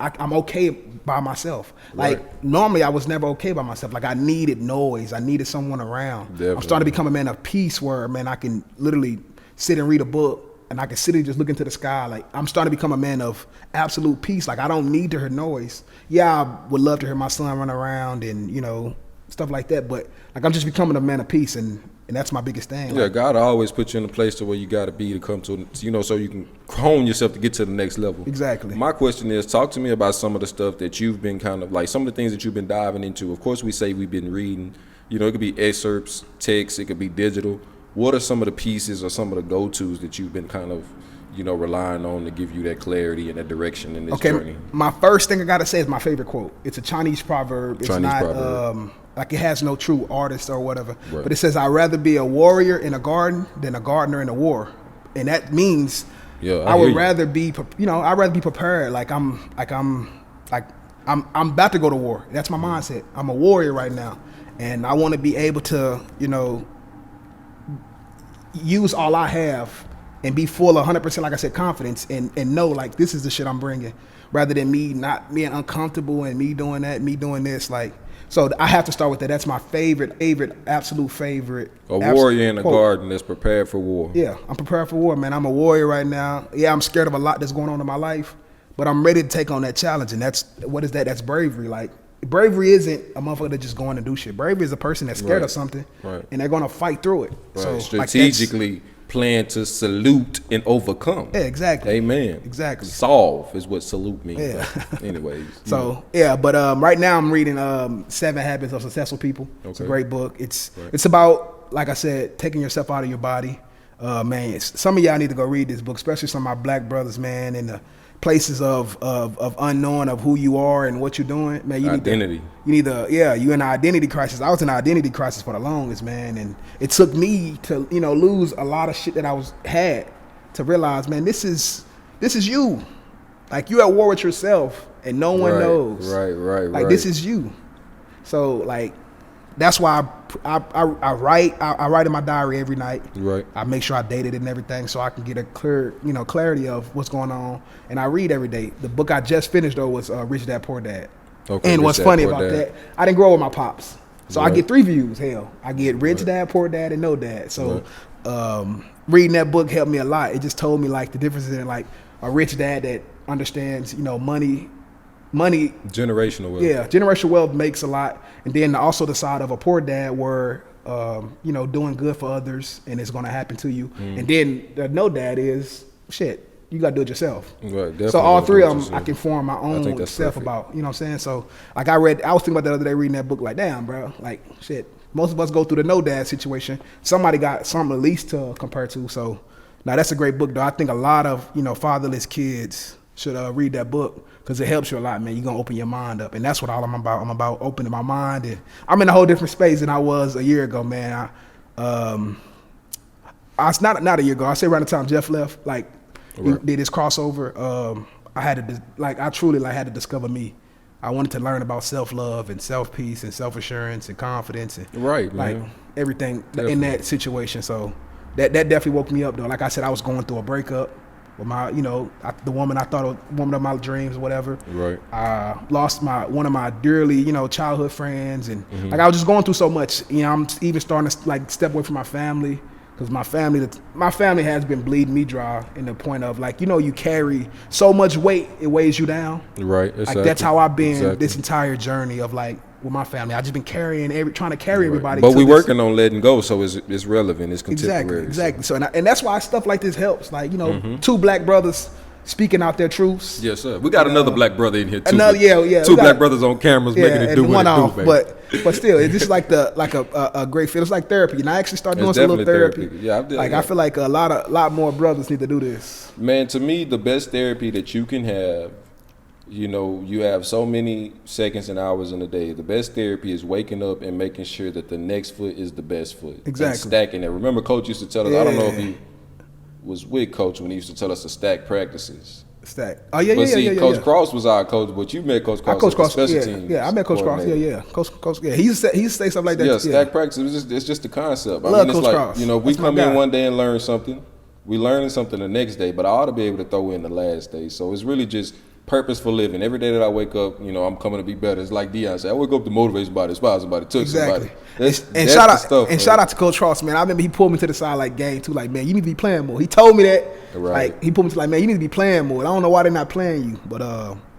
S1: I'm okay by myself. Like normally I was never okay by myself. Like I needed noise. I needed someone around. Definitely. I'm starting to become a man of peace where, man, I can literally sit and read a book and I can sit and just look into the sky. Like I'm starting to become a man of absolute peace. Like I don't need to hear noise. Yeah, I would love to hear my son run around and, you know, stuff like that. But like I'm just becoming a man of peace, and that's my biggest thing.
S2: Yeah, God always put you in a place to where you got to be to come to, you know, so you can hone yourself to get to the next level.
S1: Exactly.
S2: My question is, talk to me about some of the stuff that you've been kind of like, some of the things that you've been diving into. Of course, we say we've been reading. You know, it could be excerpts, text, it could be digital. What are some of the pieces or some of the go-tos that you've been kind of, you know, relying on to give you that clarity and that direction in this journey?
S1: My first thing I got to say is my favorite quote. It's a Chinese proverb. It's not like it has no true artist or whatever. Right. But it says, I'd rather be a warrior in a garden than a gardener in a war. And that means I would rather be, you know, I'd rather be prepared. I'm about to go to war. That's my mindset. I'm a warrior right now. And I want to be able to, you know, use all I have and be full of 100%, like I said, confidence and know like this is the shit I'm bringing, rather than me not being uncomfortable and me doing that, me doing this. Like, so I have to start with that. That's my absolute favorite.
S2: A warrior in a garden that's prepared for war.
S1: Yeah, I'm prepared for war, man. I'm a warrior right now. Yeah, I'm scared of a lot that's going on in my life, but I'm ready to take on that challenge. And what is that? That's bravery. Like, bravery isn't a motherfucker that just going to do shit. Bravery is a person that's scared of something, and they're going to fight through it.
S2: Right. So strategically plan to salute and overcome.
S1: Yeah, exactly.
S2: Amen.
S1: Exactly.
S2: Solve is what salute means.
S1: Yeah.
S2: Anyways.
S1: So but right now I'm reading 7 Habits of Successful People. Okay. It's a great book. It's about, like I said, taking yourself out of your body. Man, some of y'all need to go read this book, especially some of my black brothers, man, in the places of unknowing of who you are and what you're doing. Man, you're in an identity crisis. I was in an identity crisis for the longest, man, and it took me to, you know, lose a lot of shit that I had to realize, man, this is you. Like, you at war with yourself and no one knows. Like, this is you. So like, that's why I write in my diary every night. Right. I make sure I date it and everything so I can get a clear, you know, clarity of what's going on. And I read every day. The book I just finished though was Rich Dad Poor Dad. Okay. And what's funny about that, I didn't grow up with my pops. So I get 3 views. Hell, I get Rich Dad, Poor Dad, and No Dad. So reading that book helped me a lot. It just told me like the difference in like a rich dad that understands, you know, money,
S2: generational wealth.
S1: Yeah, generational wealth makes a lot. And then also the side of a poor dad where you know, doing good for others and it's going to happen to you. And then the No Dad is shit, you got to do it yourself. Right, so all 3 of them I can form my own self about, you know what I'm saying? So like I was thinking about that other day reading that book, like, damn, bro, like shit, most of us go through the No Dad situation. Somebody got something at least to compare to. So now that's a great book though. I think a lot of, you know, fatherless kids should read that book, because it helps you a lot, man. You're going to open your mind up. And that's what all I'm about. I'm about opening my mind. And I'm in a whole different space than I was a year ago, man. I was not a year ago. I say around the time Jeff left, like, he did his crossover. I truly had to discover me. I wanted to learn about self-love and self-peace and self-assurance and confidence and
S2: Right,
S1: like
S2: man.
S1: everything
S2: Definitely.
S1: in that situation. So that definitely woke me up though. Like I said, I was going through a breakup with my, the woman I thought was woman of my dreams or whatever.
S2: Right.
S1: I lost one of my dearly, childhood friends, and
S2: Mm-hmm.
S1: like I was just going through so much. I'm even starting to like step away from my family. Because my family has been bleeding me dry in the point of like, you carry so much weight, it weighs you down.
S2: Right.
S1: Like
S2: Exactly.
S1: that's how I've been
S2: Exactly.
S1: this entire journey of like with my family. I just been trying to carry everybody.
S2: But
S1: to
S2: we
S1: this-
S2: working on letting go, so it's relevant. It's contemporary.
S1: Exactly. So and that's why stuff like this helps. Like two black brothers speaking out their truths.
S2: Yes, sir. We got another black brother in here too.
S1: Another- yeah,
S2: Two
S1: we got-
S2: black brothers on cameras making it
S1: and
S2: do what
S1: one
S2: it do,
S1: off,
S2: baby.
S1: but still, it's just like a great feel. It's like therapy, and I actually started doing
S2: It's
S1: some little
S2: definitely
S1: therapy.
S2: therapy. Yeah, I did,
S1: like
S2: yeah.
S1: I feel like a lot more brothers need to do this.
S2: Man, to me, the best therapy that you can have, you have so many seconds and hours in a day. The best therapy is waking up and making sure that the next foot is the best foot.
S1: Exactly.
S2: And stacking it. Remember, Coach used to tell us, I don't know if
S1: Yeah.
S2: he was with Coach when he used to tell us to stack practices.
S1: Stack. Oh yeah,
S2: But see,
S1: yeah.
S2: Coach Cross was our coach, but you met Coach
S1: I
S2: Cross
S1: Coach
S2: as
S1: Cross.
S2: the special
S1: Yeah,
S2: teams.
S1: yeah. I met Coach Cross.
S2: coordinator.
S1: Yeah. Coach. Yeah. He used to say something like that.
S2: Yeah, stack practice. It's just the concept.
S1: Love
S2: it's
S1: Coach
S2: like
S1: Cross.
S2: we
S1: That's my
S2: come in
S1: guy.
S2: one day and learn something. We learning something the next day, but I ought to be able to throw in the last day. So it's really just purposeful living. Every day that I wake up, I'm coming to be better. It's like Deion said, I wake up to motivate somebody, inspire somebody, touch
S1: Exactly.
S2: somebody. That's
S1: And
S2: the
S1: shout out
S2: stuff,
S1: and
S2: man.
S1: shout out to Coach Cross, man. I remember he pulled me to the side like game too, like, man, you need to be playing more. He told me that.
S2: Right.
S1: Like he pulled me to like, man, you need to be playing more. I don't know why they're not playing you, but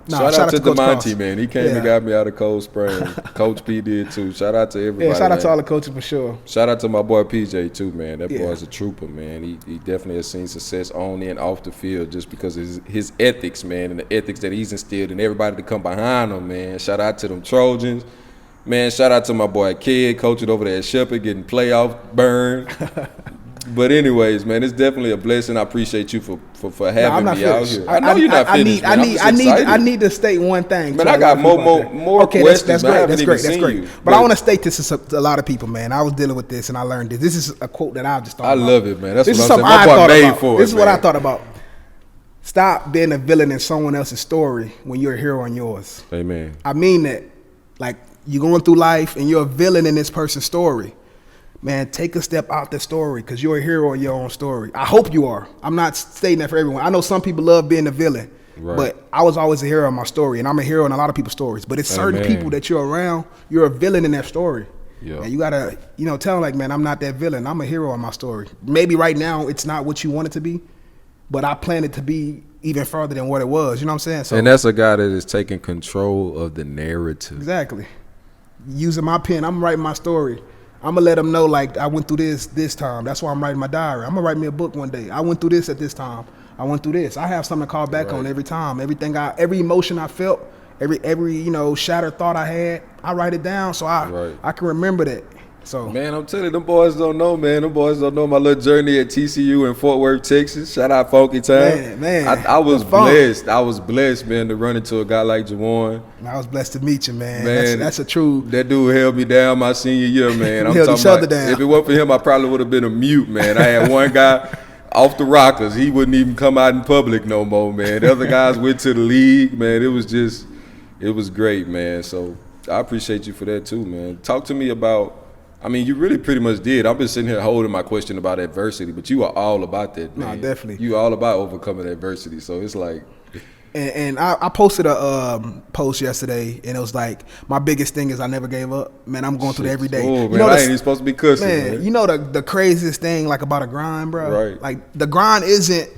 S2: Shout out to
S1: Coach Cross.
S2: DeMonte, man. He came and got me out of Cold Spring. Coach P did too. Shout out to everybody.
S1: Yeah, shout out to
S2: man.
S1: all the coaches for sure.
S2: Shout out to my boy PJ too, man. That
S1: Yeah.
S2: boy's a trooper, man. He definitely has seen success on and off the field just because of his ethics, man, and the ethics that he's instilled in everybody to come behind him, man. Shout out to them Trojans. Man, shout out to my boy Kid, coaching over there at Shepherd, getting playoff burn. But anyways, man, it's definitely a blessing. I appreciate you for having
S1: I'm not
S2: me out
S1: finished.
S2: here. I know you're not finished, man. I'm just excited.
S1: I need to state one thing.
S2: Man,
S1: to
S2: I
S1: a
S2: got
S1: lot of people out there.
S2: more
S1: Okay,
S2: questions,
S1: that's
S2: man. I
S1: great.
S2: haven't
S1: That's
S2: even
S1: great. That's
S2: seen
S1: great.
S2: you.
S1: But
S2: But-
S1: I want to state this to a lot of people, man. I was dealing with this and I learned this. This is a quote that I've just thought
S2: I
S1: about.
S2: love it, man. That's
S1: This
S2: what
S1: is
S2: I'm
S1: something
S2: saying. My
S1: I
S2: boy
S1: thought
S2: made
S1: about.
S2: for
S1: This
S2: it,
S1: is what I
S2: man.
S1: thought about. Stop being a villain in someone else's story when you're a hero in yours.
S2: Amen.
S1: I mean that. Like, you're going through life and you're a villain in this person's story. Man, take a step out the story because you're a hero in your own story. I hope you are. I'm not stating that for everyone. I know some people love being a villain,
S2: Right.
S1: but I was always a hero in my story, and I'm a hero in a lot of people's stories. But it's certain
S2: Amen.
S1: people that you're around, you're a villain in that story.
S2: Yeah.
S1: And you gotta, tell them like, man, I'm not that villain. I'm a hero in my story. Maybe right now it's not what you want it to be, but I plan it to be even further than what it was. You know what I'm saying? So
S2: And that's a guy that is taking control of the narrative.
S1: exactly. Using my pen, I'm writing my story. I'm gonna let them know like I went through this time. That's why I'm writing my diary. I'm gonna write me a book one day. I went through this at this time. I went through this. I have something to call back on every time. Every emotion I felt, every shattered thought I had, I write it down so I can remember that. So
S2: Man, I'm telling you, them boys don't know, man. Them boys don't know my little journey at TCU in Fort Worth, Texas. Shout out Funky Time.
S1: Man,
S2: I was
S1: the funk.
S2: blessed. I was blessed, man, to run into a guy like Jawan.
S1: I was blessed to meet you, man.
S2: Man,
S1: That's a true.
S2: That dude held me down my senior year, man. I'm
S1: Held
S2: talking
S1: each other
S2: about,
S1: down.
S2: if it weren't for him, I probably would have been a mute, man. I had one guy off the rockers. He wouldn't even come out in public no more, man. The other guys went to the league, man. It was great, man. So I appreciate you for that too, man. Talk to me about, you really pretty much did. I've been sitting here holding my question about adversity, but you are all about that, man.
S1: Nah, definitely.
S2: You all about overcoming adversity. So it's like,
S1: And I posted a post yesterday, and it was like, my biggest thing is I never gave up. Man, I'm going through that every day.
S2: oh,
S1: You
S2: man,
S1: know
S2: I
S1: the-
S2: ain't even supposed to be cussing, man.
S1: You know the craziest thing like about a grind, bro?
S2: Right.
S1: Like the grind isn't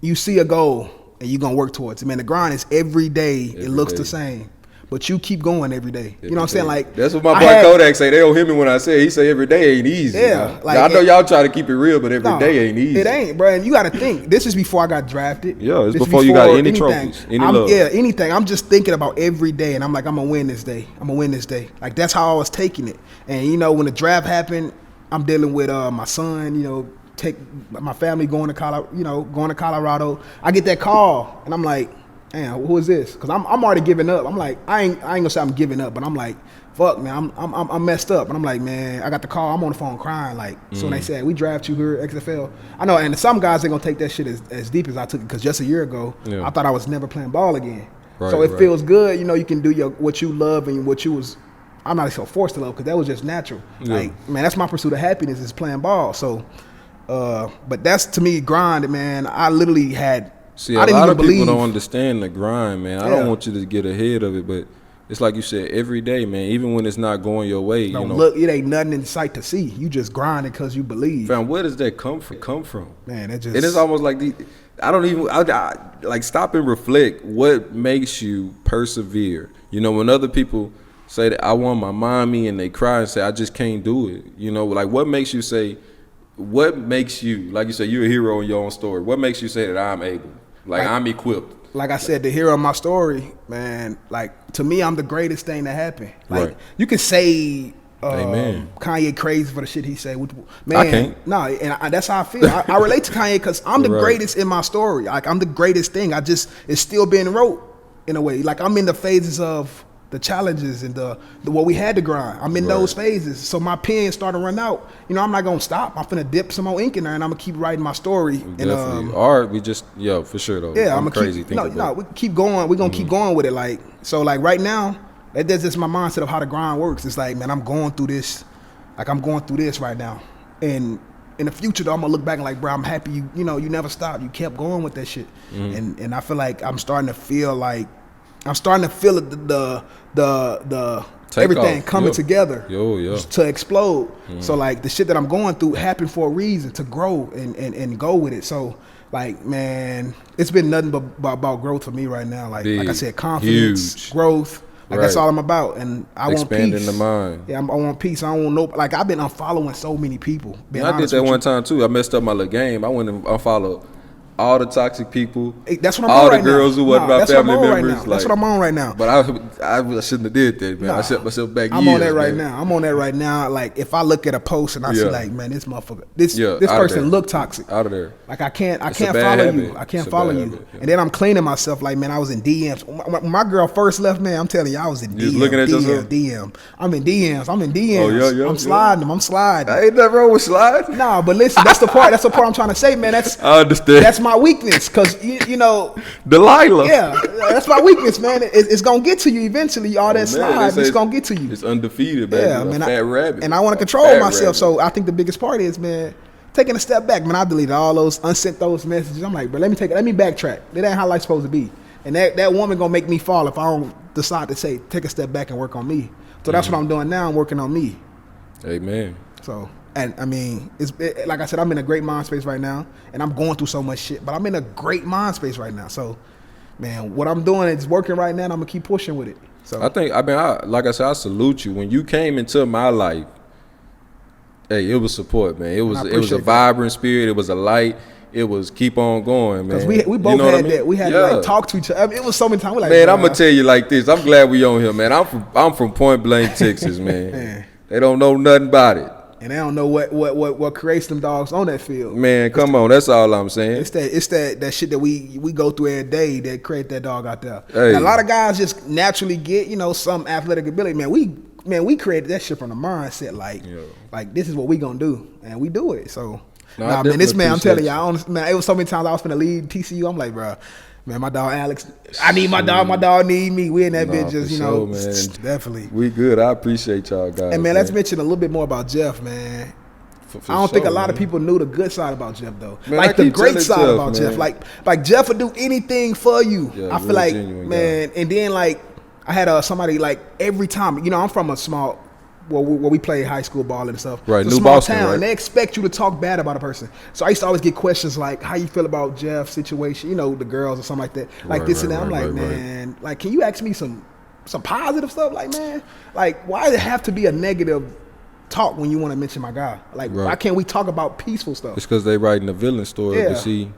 S1: you see a goal and you gonna work towards it. Man, the grind is every day. It looks
S2: day.
S1: the same. But you keep going every day. You know what I'm saying? Like
S2: that's what my
S1: I
S2: boy
S1: had-
S2: Kodak say. They don't hear me when I say it. He say every day ain't easy.
S1: Yeah,
S2: man.
S1: like
S2: Now, I know
S1: it-
S2: y'all try to keep it real, but every
S1: No,
S2: day ain't easy.
S1: It ain't, bro. And you got to think. This is before I got drafted.
S2: Yeah, it's
S1: This is
S2: before you got any
S1: anything.
S2: trophies, any love.
S1: Yeah, anything. I'm just thinking about every day, and I'm like, I'm gonna win this day. I'm gonna win this day. Like that's how I was taking it. And when the draft happened, I'm dealing with my son. Take my family going to Colorado. I get that call, and I'm like, damn, who is this? Because I'm already giving up. I'm like, I ain't gonna say I'm giving up, but I'm like, fuck, man, I'm messed up. And I'm like, man, I got the call. I'm on the phone crying. Like, so when they said, we draft you here, XFL. I know, and some guys ain't gonna take that shit as deep as I took it, because just a year ago, I thought I was never playing ball again.
S2: Right,
S1: so it feels good, you know, you can do what you love and what you was, I'm not so forced to love, because that was just natural. Like, man, that's my pursuit of happiness, is playing ball. So, but that's, to me, grind, man. I literally had,
S2: See,
S1: I
S2: a
S1: didn't
S2: lot
S1: even
S2: of people
S1: believe.
S2: don't understand the grind, man. I don't want you to get ahead of it, but it's like you said, every day, man, even when it's not going your way, you know.
S1: Look, it ain't nothing in sight to see. You just grind it because you believe.
S2: Fam, where does that come from?
S1: Man, that just...
S2: It is almost like I like, stop and reflect. What makes you persevere? You know, when other people say that I want my mommy and they cry and say, I just can't do it. You know, like, what makes you say, what makes you, like you said, you're a hero in your own story. What makes you say that I'm able? Like I'm equipped.
S1: Like I said, the hero of my story, man, like, to me, I'm the greatest thing that happened. Like, you can say Kanye crazy for the shit he said. Man,
S2: I can't.
S1: No, and that's how I feel. I relate to Kanye because I'm the greatest in my story. Like, I'm the greatest thing. It's still being wrote in a way. Like, I'm in the phases of the challenges and the what we had to grind. I'm in those phases. So my pen started to run out. You know, I'm not gonna stop. I'm finna dip some more ink in there, and I'm gonna keep writing my story.
S2: Definitely.
S1: And
S2: Art, we just for sure though.
S1: Yeah,
S2: I'm crazy.
S1: We keep going. We're gonna keep going with it. Like, so, like, right now, that's just my mindset of how the grind works. It's like, man, I'm going through this. Like, I'm going through this right now, and in the future though, I'm gonna look back and like, bro, I'm happy you know you never stopped. You kept going with that shit, and I feel like I'm starting to feel the
S2: Take
S1: everything
S2: off.
S1: coming together to explode. So, like, the shit that I'm going through happened for a reason, to grow and go with it. So, like, man, it's been nothing but about growth for me right now. Like I said, confidence, growth. Like, that's all I'm about. And I want peace.
S2: Expanding the mind.
S1: Yeah, I want peace. I don't want no, like, I've been unfollowing so many people.
S2: I did that one time too. I messed up my little game. I went and unfollowed all the toxic people.
S1: That's what I'm
S2: all
S1: on
S2: the
S1: right
S2: girls
S1: now.
S2: who wasn't my family members.
S1: Right, that's what I'm on right now.
S2: But I shouldn't have did that, man. I set myself back.
S1: I'm on that right now. I'm on that right now. Like, if I look at a post and I see, like, man, this motherfucker, this person look toxic.
S2: Out of there.
S1: Like, I can't follow you. I can't follow you. And then I'm cleaning myself. Like, man, I was in DMs. When my girl first left, man, I'm telling you, I was in DMs.
S2: Looking at yourself?
S1: DM. I'm in DMs.
S2: Oh, yeah.
S1: I'm sliding them. I'm sliding.
S2: I ain't nothing wrong with sliding.
S1: Nah, but listen, that's the part I'm trying to say, man.
S2: I understand.
S1: That's my weakness. Cause you know,
S2: Delilah.
S1: Yeah, that's my weakness, man. It's gonna get to you eventually. All that slide, it's gonna get to you.
S2: It's undefeated, baby. Yeah, man. Fat rabbit.
S1: And I want to control myself. So I think the biggest part is, man, taking a step back. Man, I deleted all those, unsent those messages. I'm like, bro, let me backtrack. That ain't how life's supposed to be. And that woman gonna make me fall if I don't decide to take a step back and work on me. So that's what I'm doing now. I'm working on me.
S2: Amen.
S1: So. And I mean, like I said, I'm in a great mind space right now, and I'm going through so much shit, but I'm in a great mind space right now. So, man, what I'm doing is working right now, and I'm gonna keep pushing with it. So
S2: like I said, I salute you. When you came into my life, hey, it was support, man. It was a vibrant spirit. It was a light. It was keep on going, man.
S1: Because we both had that. We had to like talk to each other. I mean, it was so many times.
S2: Man, I'm gonna tell you like this. I'm glad we on here, man. I'm from Point Blank, Texas, man. They don't know nothing about it.
S1: And they don't know what creates them dogs on that field.
S2: Man, come on, that's all I'm saying.
S1: It's that shit that we go through every day that create that dog out there. Hey. A lot of guys just naturally get, you know, some athletic ability. Man, we created that shit from the mindset. Like this is what we gonna do, and we do it. So man, this man, I'm telling you, man, it was so many times I was finna leave TCU. I'm like, bro. Man, my dog Alex, I need my dog. My dog need me. We in that bitch, just, you know, man. Definitely.
S2: We good. I appreciate y'all guys.
S1: And man, let's mention a little bit more about Jeff, man. I don't think a lot of people knew the good side about Jeff, though. Man, like the great side about Jeff. Like Jeff would do anything for you. Yeah, I feel like, man. Guy. And then like I had somebody like every time. You know, I'm from a small. Where we play high school ball and stuff.
S2: Right,
S1: it's a small town, right? And they expect you to talk bad about a person. So I used to always get questions like, how you feel about Jeff's situation, you know, the girls or something like that. Like this and that. I'm like, man, like, can you ask me some positive stuff? Like, man, like, why does it have to be a negative talk when you want to mention my guy? Like, why can't we talk about peaceful stuff?
S2: It's because they writing a villain story. But see,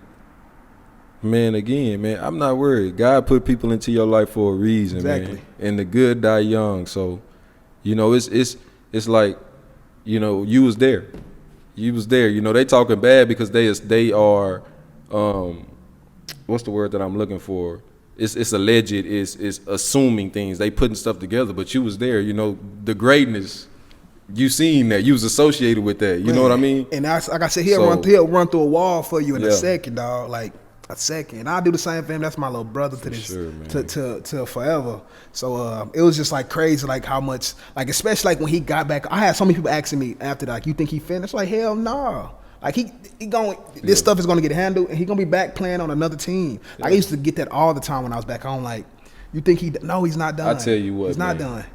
S2: man, again, man, I'm not worried. God put people into your life for a reason, man. And the good die young, so... You know, it's like, you know, you was there. You was there. You know, they talking bad because they are, what's the word that I'm looking for? it's alleged, it's assuming things. They putting stuff together, but you was there. You know, the greatness. You seen that. You was associated with that. You know what I mean?
S1: And that's like I said, he'll run through a wall for you in a second, dog. Like a second. And I'll do the same thing. That's my little brother to this, to forever. So it was just like crazy, like how much, like especially like when he got back. I had so many people asking me after that, like, you think he finished? Like, hell no. Like he going, this stuff is gonna get handled, and he gonna be back playing on another team. Like, I used to get that all the time when I was back home. Like, you think no, he's not done.
S2: I tell you what,
S1: he's not done.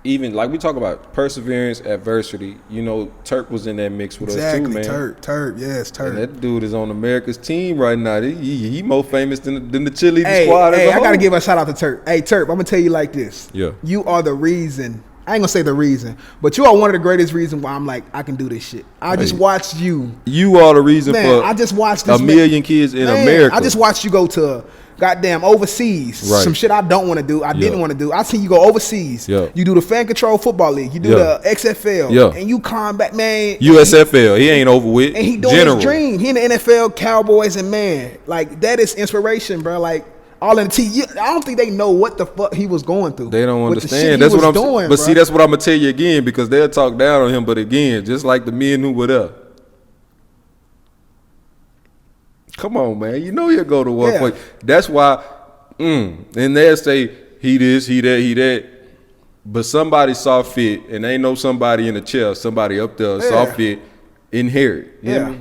S2: Even like we talk about perseverance, adversity. You know, Turk was in that mix with us too, man.
S1: Turk, yes, Turk.
S2: And that dude is on America's team right now. He more famous than the cheerleading squad. Hey,
S1: I gotta give a shout out to Turk. Hey, Turk, I'm gonna tell you like this.
S2: Yeah,
S1: you are the reason. I ain't gonna say the reason, but you are one of the greatest reasons why I'm like, I can do this shit. I just watched you.
S2: You are the reason for
S1: I just watched this
S2: a million kids in America.
S1: I just watched you go to goddamn overseas. Right. Some shit I don't want to do. I didn't want to do. I seen you go overseas. Yeah. You do the Fan Control Football League. You do the XFL. Yeah. And you come back, man.
S2: USFL. He ain't over with.
S1: And he doing his dream. He in the NFL, Cowboys, and man, like that is inspiration, bro. Like all in the T. I don't think they know what the fuck he was going through.
S2: They don't understand. That's what I'm doing. But see, that's what I'm gonna tell you again, because they'll talk down on him. But again, just like the men who were there. Come on, man. You know he'll go to one point. That's why, and they'll say, he this, he that, he that. But somebody saw fit, and they know somebody in the chair, somebody up there saw fit, inherit.
S1: Yeah.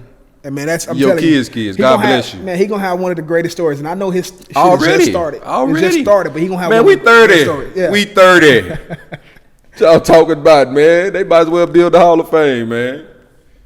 S1: And man, that's I'm
S2: your kids. God bless you.
S1: Man, he gonna have one of the greatest stories, and I know his shit just started. It just started, but he gonna have.
S2: Man, we 30. Yeah. We 30. Y'all talking about, man? They might as well build the Hall of Fame, man.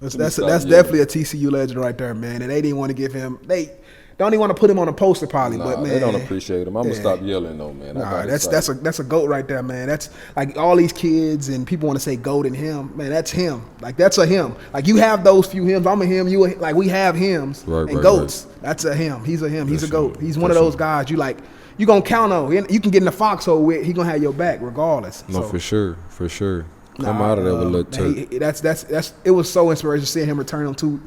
S1: That's definitely a TCU legend right there, man. And they didn't want to give him. They don't even want to put him on a poster, probably. But man,
S2: they don't appreciate him. I'm gonna stop yelling though, man.
S1: That's a GOAT right there, man. That's like all these kids and people want to say GOAT and him. Man, that's him. Like that's a him. Like you have those few hymns. I'm a him. You like we have hymns and GOATs. Right. That's a him. He's a him. He's a GOAT. He's one of those guys you like. You gonna count on. You can get in the foxhole with. He gonna have your back regardless.
S2: No, for sure. Come out of there with a little Turk.
S1: It was so inspirational seeing him return them two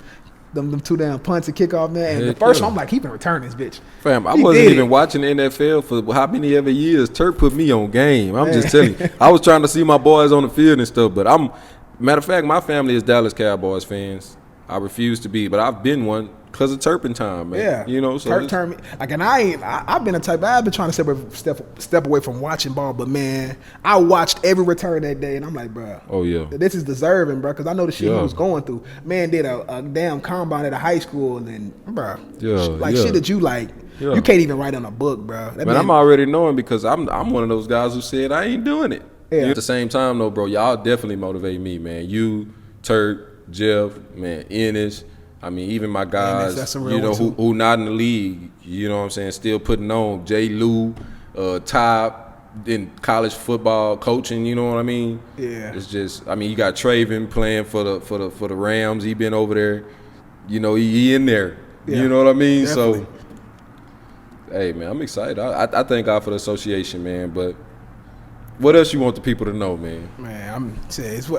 S1: damn punts and kickoff, man. And the first one, I'm like, he been returning this bitch.
S2: Fam, I wasn't even watching the NFL for how many ever years. Turk put me on game. I'm just telling you. I was trying to see my boys on the field and stuff, but matter of fact, my family is Dallas Cowboys fans. I refuse to be, but I've been one because of Turpentine, man.
S1: Yeah,
S2: you know. So
S1: Turk turned me like, and I've been a type. I've been trying to step away from watching ball, but man, I watched every return that day, and I'm like, bro,
S2: oh yeah,
S1: this is deserving, bro, because I know the shit he was going through. Man did a damn combine at a high school, and then, bro, shit that you like. Yeah. You can't even write on a book, bro.
S2: Man, I'm already knowing because I'm one of those guys who said I ain't doing it. Yeah. At the same time, though, bro, y'all definitely motivate me, man. You, Turk, Jeff, man, Ennis. I mean, even my guys, you know, who not in the league, you know what I'm saying, still putting on. J. Lou, Top, in college football coaching, you know what I mean?
S1: Yeah.
S2: It's just, I mean, you got Traven playing for the Rams. He been over there, you know, he in there. Yeah, you know what I mean? Definitely. So, hey, man, I'm excited. I thank God for the association, man. But what else you want the people to know, man?
S1: Man,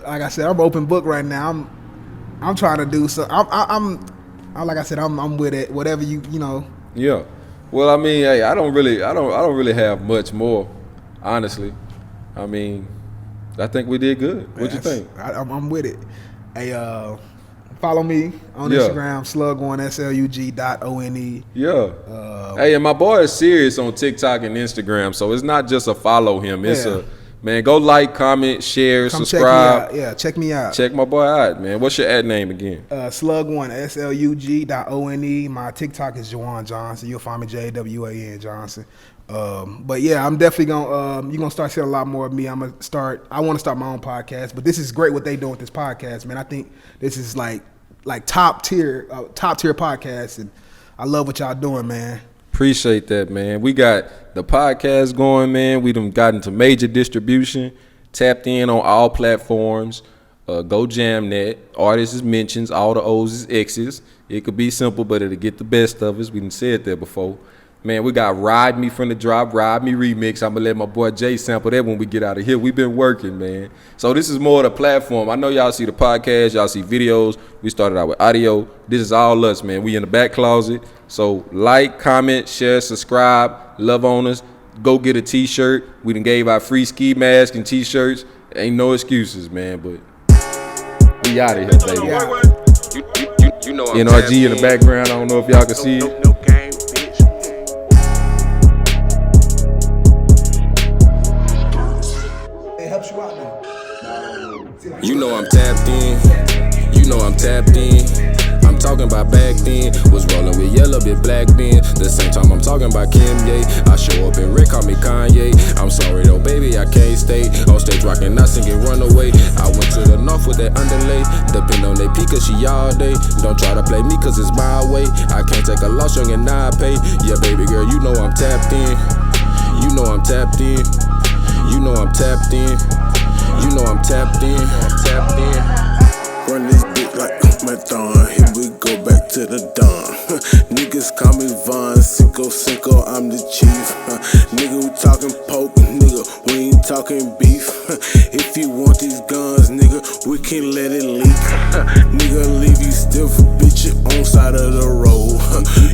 S1: like I said, I'm open book right now. I'm trying to do so. I'm like I said, I'm with it. Whatever you know.
S2: Yeah. Well, I mean, hey, I don't really have much more, honestly. I mean, I think we did good. What you think?
S1: I'm with it. Hey, follow me on Instagram, slug1slug.one.
S2: Yeah. Hey, and my boy is serious on TikTok and Instagram, so it's not just a follow him. It's man, go like, comment, share, subscribe.
S1: Check me out.
S2: Check my boy out, man. What's your ad name again?
S1: Slug1, slug.one. My TikTok is Jawan Johnson. You'll find me JWAN Johnson. But yeah, I'm definitely gonna you're gonna start seeing a lot more of me. I want to start my own podcast, but this is great what they doing with this podcast, man. I think this is like top tier podcast, and I love what y'all doing, man.
S2: Appreciate that, man. We got the podcast going, man. We done got into major distribution, tapped in on all platforms. Go jam that. Artists is mentions, all the O's is X's. It could be simple, but it'll get the best of us. We done said that before. Man, we got Ride Me from the Drop, Ride Me remix. I'm gonna let my boy Jay sample that when we get out of here. We've been working, man. So this is more of the platform. I know y'all see the podcast, y'all see videos. We started out with audio. This is all us, man. We in the back closet. So like, comment, share, subscribe, love on us. Go get a t-shirt. We done gave out free ski masks and t-shirts. Ain't no excuses, man, but we out of here, baby.
S3: You know I'm
S2: NRG in the background. I don't know if y'all can see it.
S1: It helps you out, man.
S3: You know I'm tapped in. You know I'm tapped in. I'm talking about back then. Was rolling with yellow, bit black Ben. The same time I'm talking about Kim Ye. I show up and Rick call me Kanye. I'm sorry though, baby, I can't stay on stage rocking, not singing Runaway. I went to the north with that underlay. Depend on they peak, cause she all day. Don't try to play me, cause it's my way. I can't take a loss, young and I pay. Yeah, baby girl, you know I'm tapped in. You know I'm tapped in. You know I'm tapped in. You know I'm tapped in. I'm tapped in.
S5: Run this bitch like my thorn. Here we go back to the dawn. Niggas call me Von Cinco, I'm the chief. Nigga, we talking poke, nigga, we ain't talking beef. If you want these guns, nigga, we can let it leak. Nigga, leave you still for bitch on side of the road.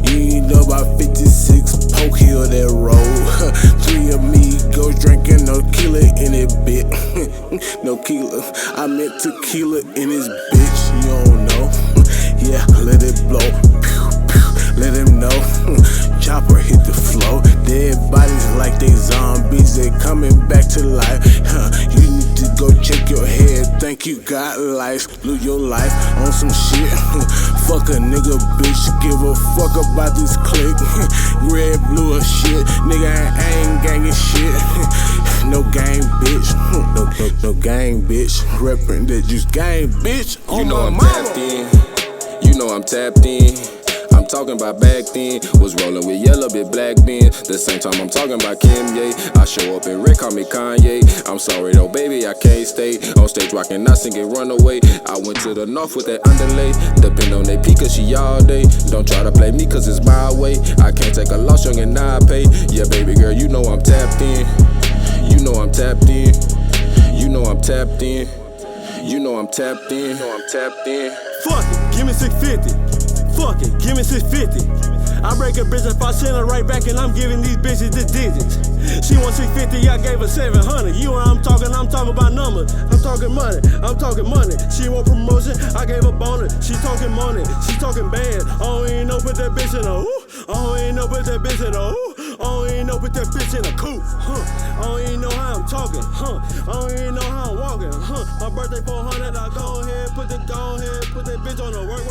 S5: You ain't know about 56, poke hill that road. 3 of me go drinking, no killer in it, bit. No killer, I meant tequila in his bitch, you don't know. Yeah, let it blow, pew, pew, let him know. Chopper hit the flow, dead bodies like they zombies, they coming back to life. You need to go check your head, think you got life, lose your life on some shit. Fuck a nigga, bitch, give a fuck about this clique. Red, blue or shit, nigga, I ain't gangin' shit. No gang, bitch. No gang, bitch. Reppin' that just gang, bitch.
S3: You know I'm tapped in. You know I'm tapped in. I'm talking about back then. Was rolling with yellow, bit black Ben. The same time I'm talking about Kim Ye. I show up and Rick call me Kanye. I'm sorry though, baby, I can't stay on stage rocking, not singing Runaway. I went to the north with that underlay. Depend on they peak, cause she all day. Don't try to play me, cause it's my way. I can't take a loss, young and I pay. Yeah, baby girl, you know I'm tapped in. You know I'm tapped in. You know I'm tapped in. You know I'm tapped in. You know I'm tapped in.
S6: Fuck it, give me 650. Fuck it, give me 650. I break a bitch if I send her right back and I'm giving these bitches the digits. She want 650, I gave her 700. You know I'm talking about numbers. I'm talking money. She want promotion, I gave her bonus. She talking money, she talking band. I don't even know put that bitch in a ooh. I don't even know put that bitch in a ooh. I don't even know put that bitch in a coupe. I don't even know how I'm talking. I don't even know how I'm walking. My birthday 400, I go ahead, put that bitch on the work.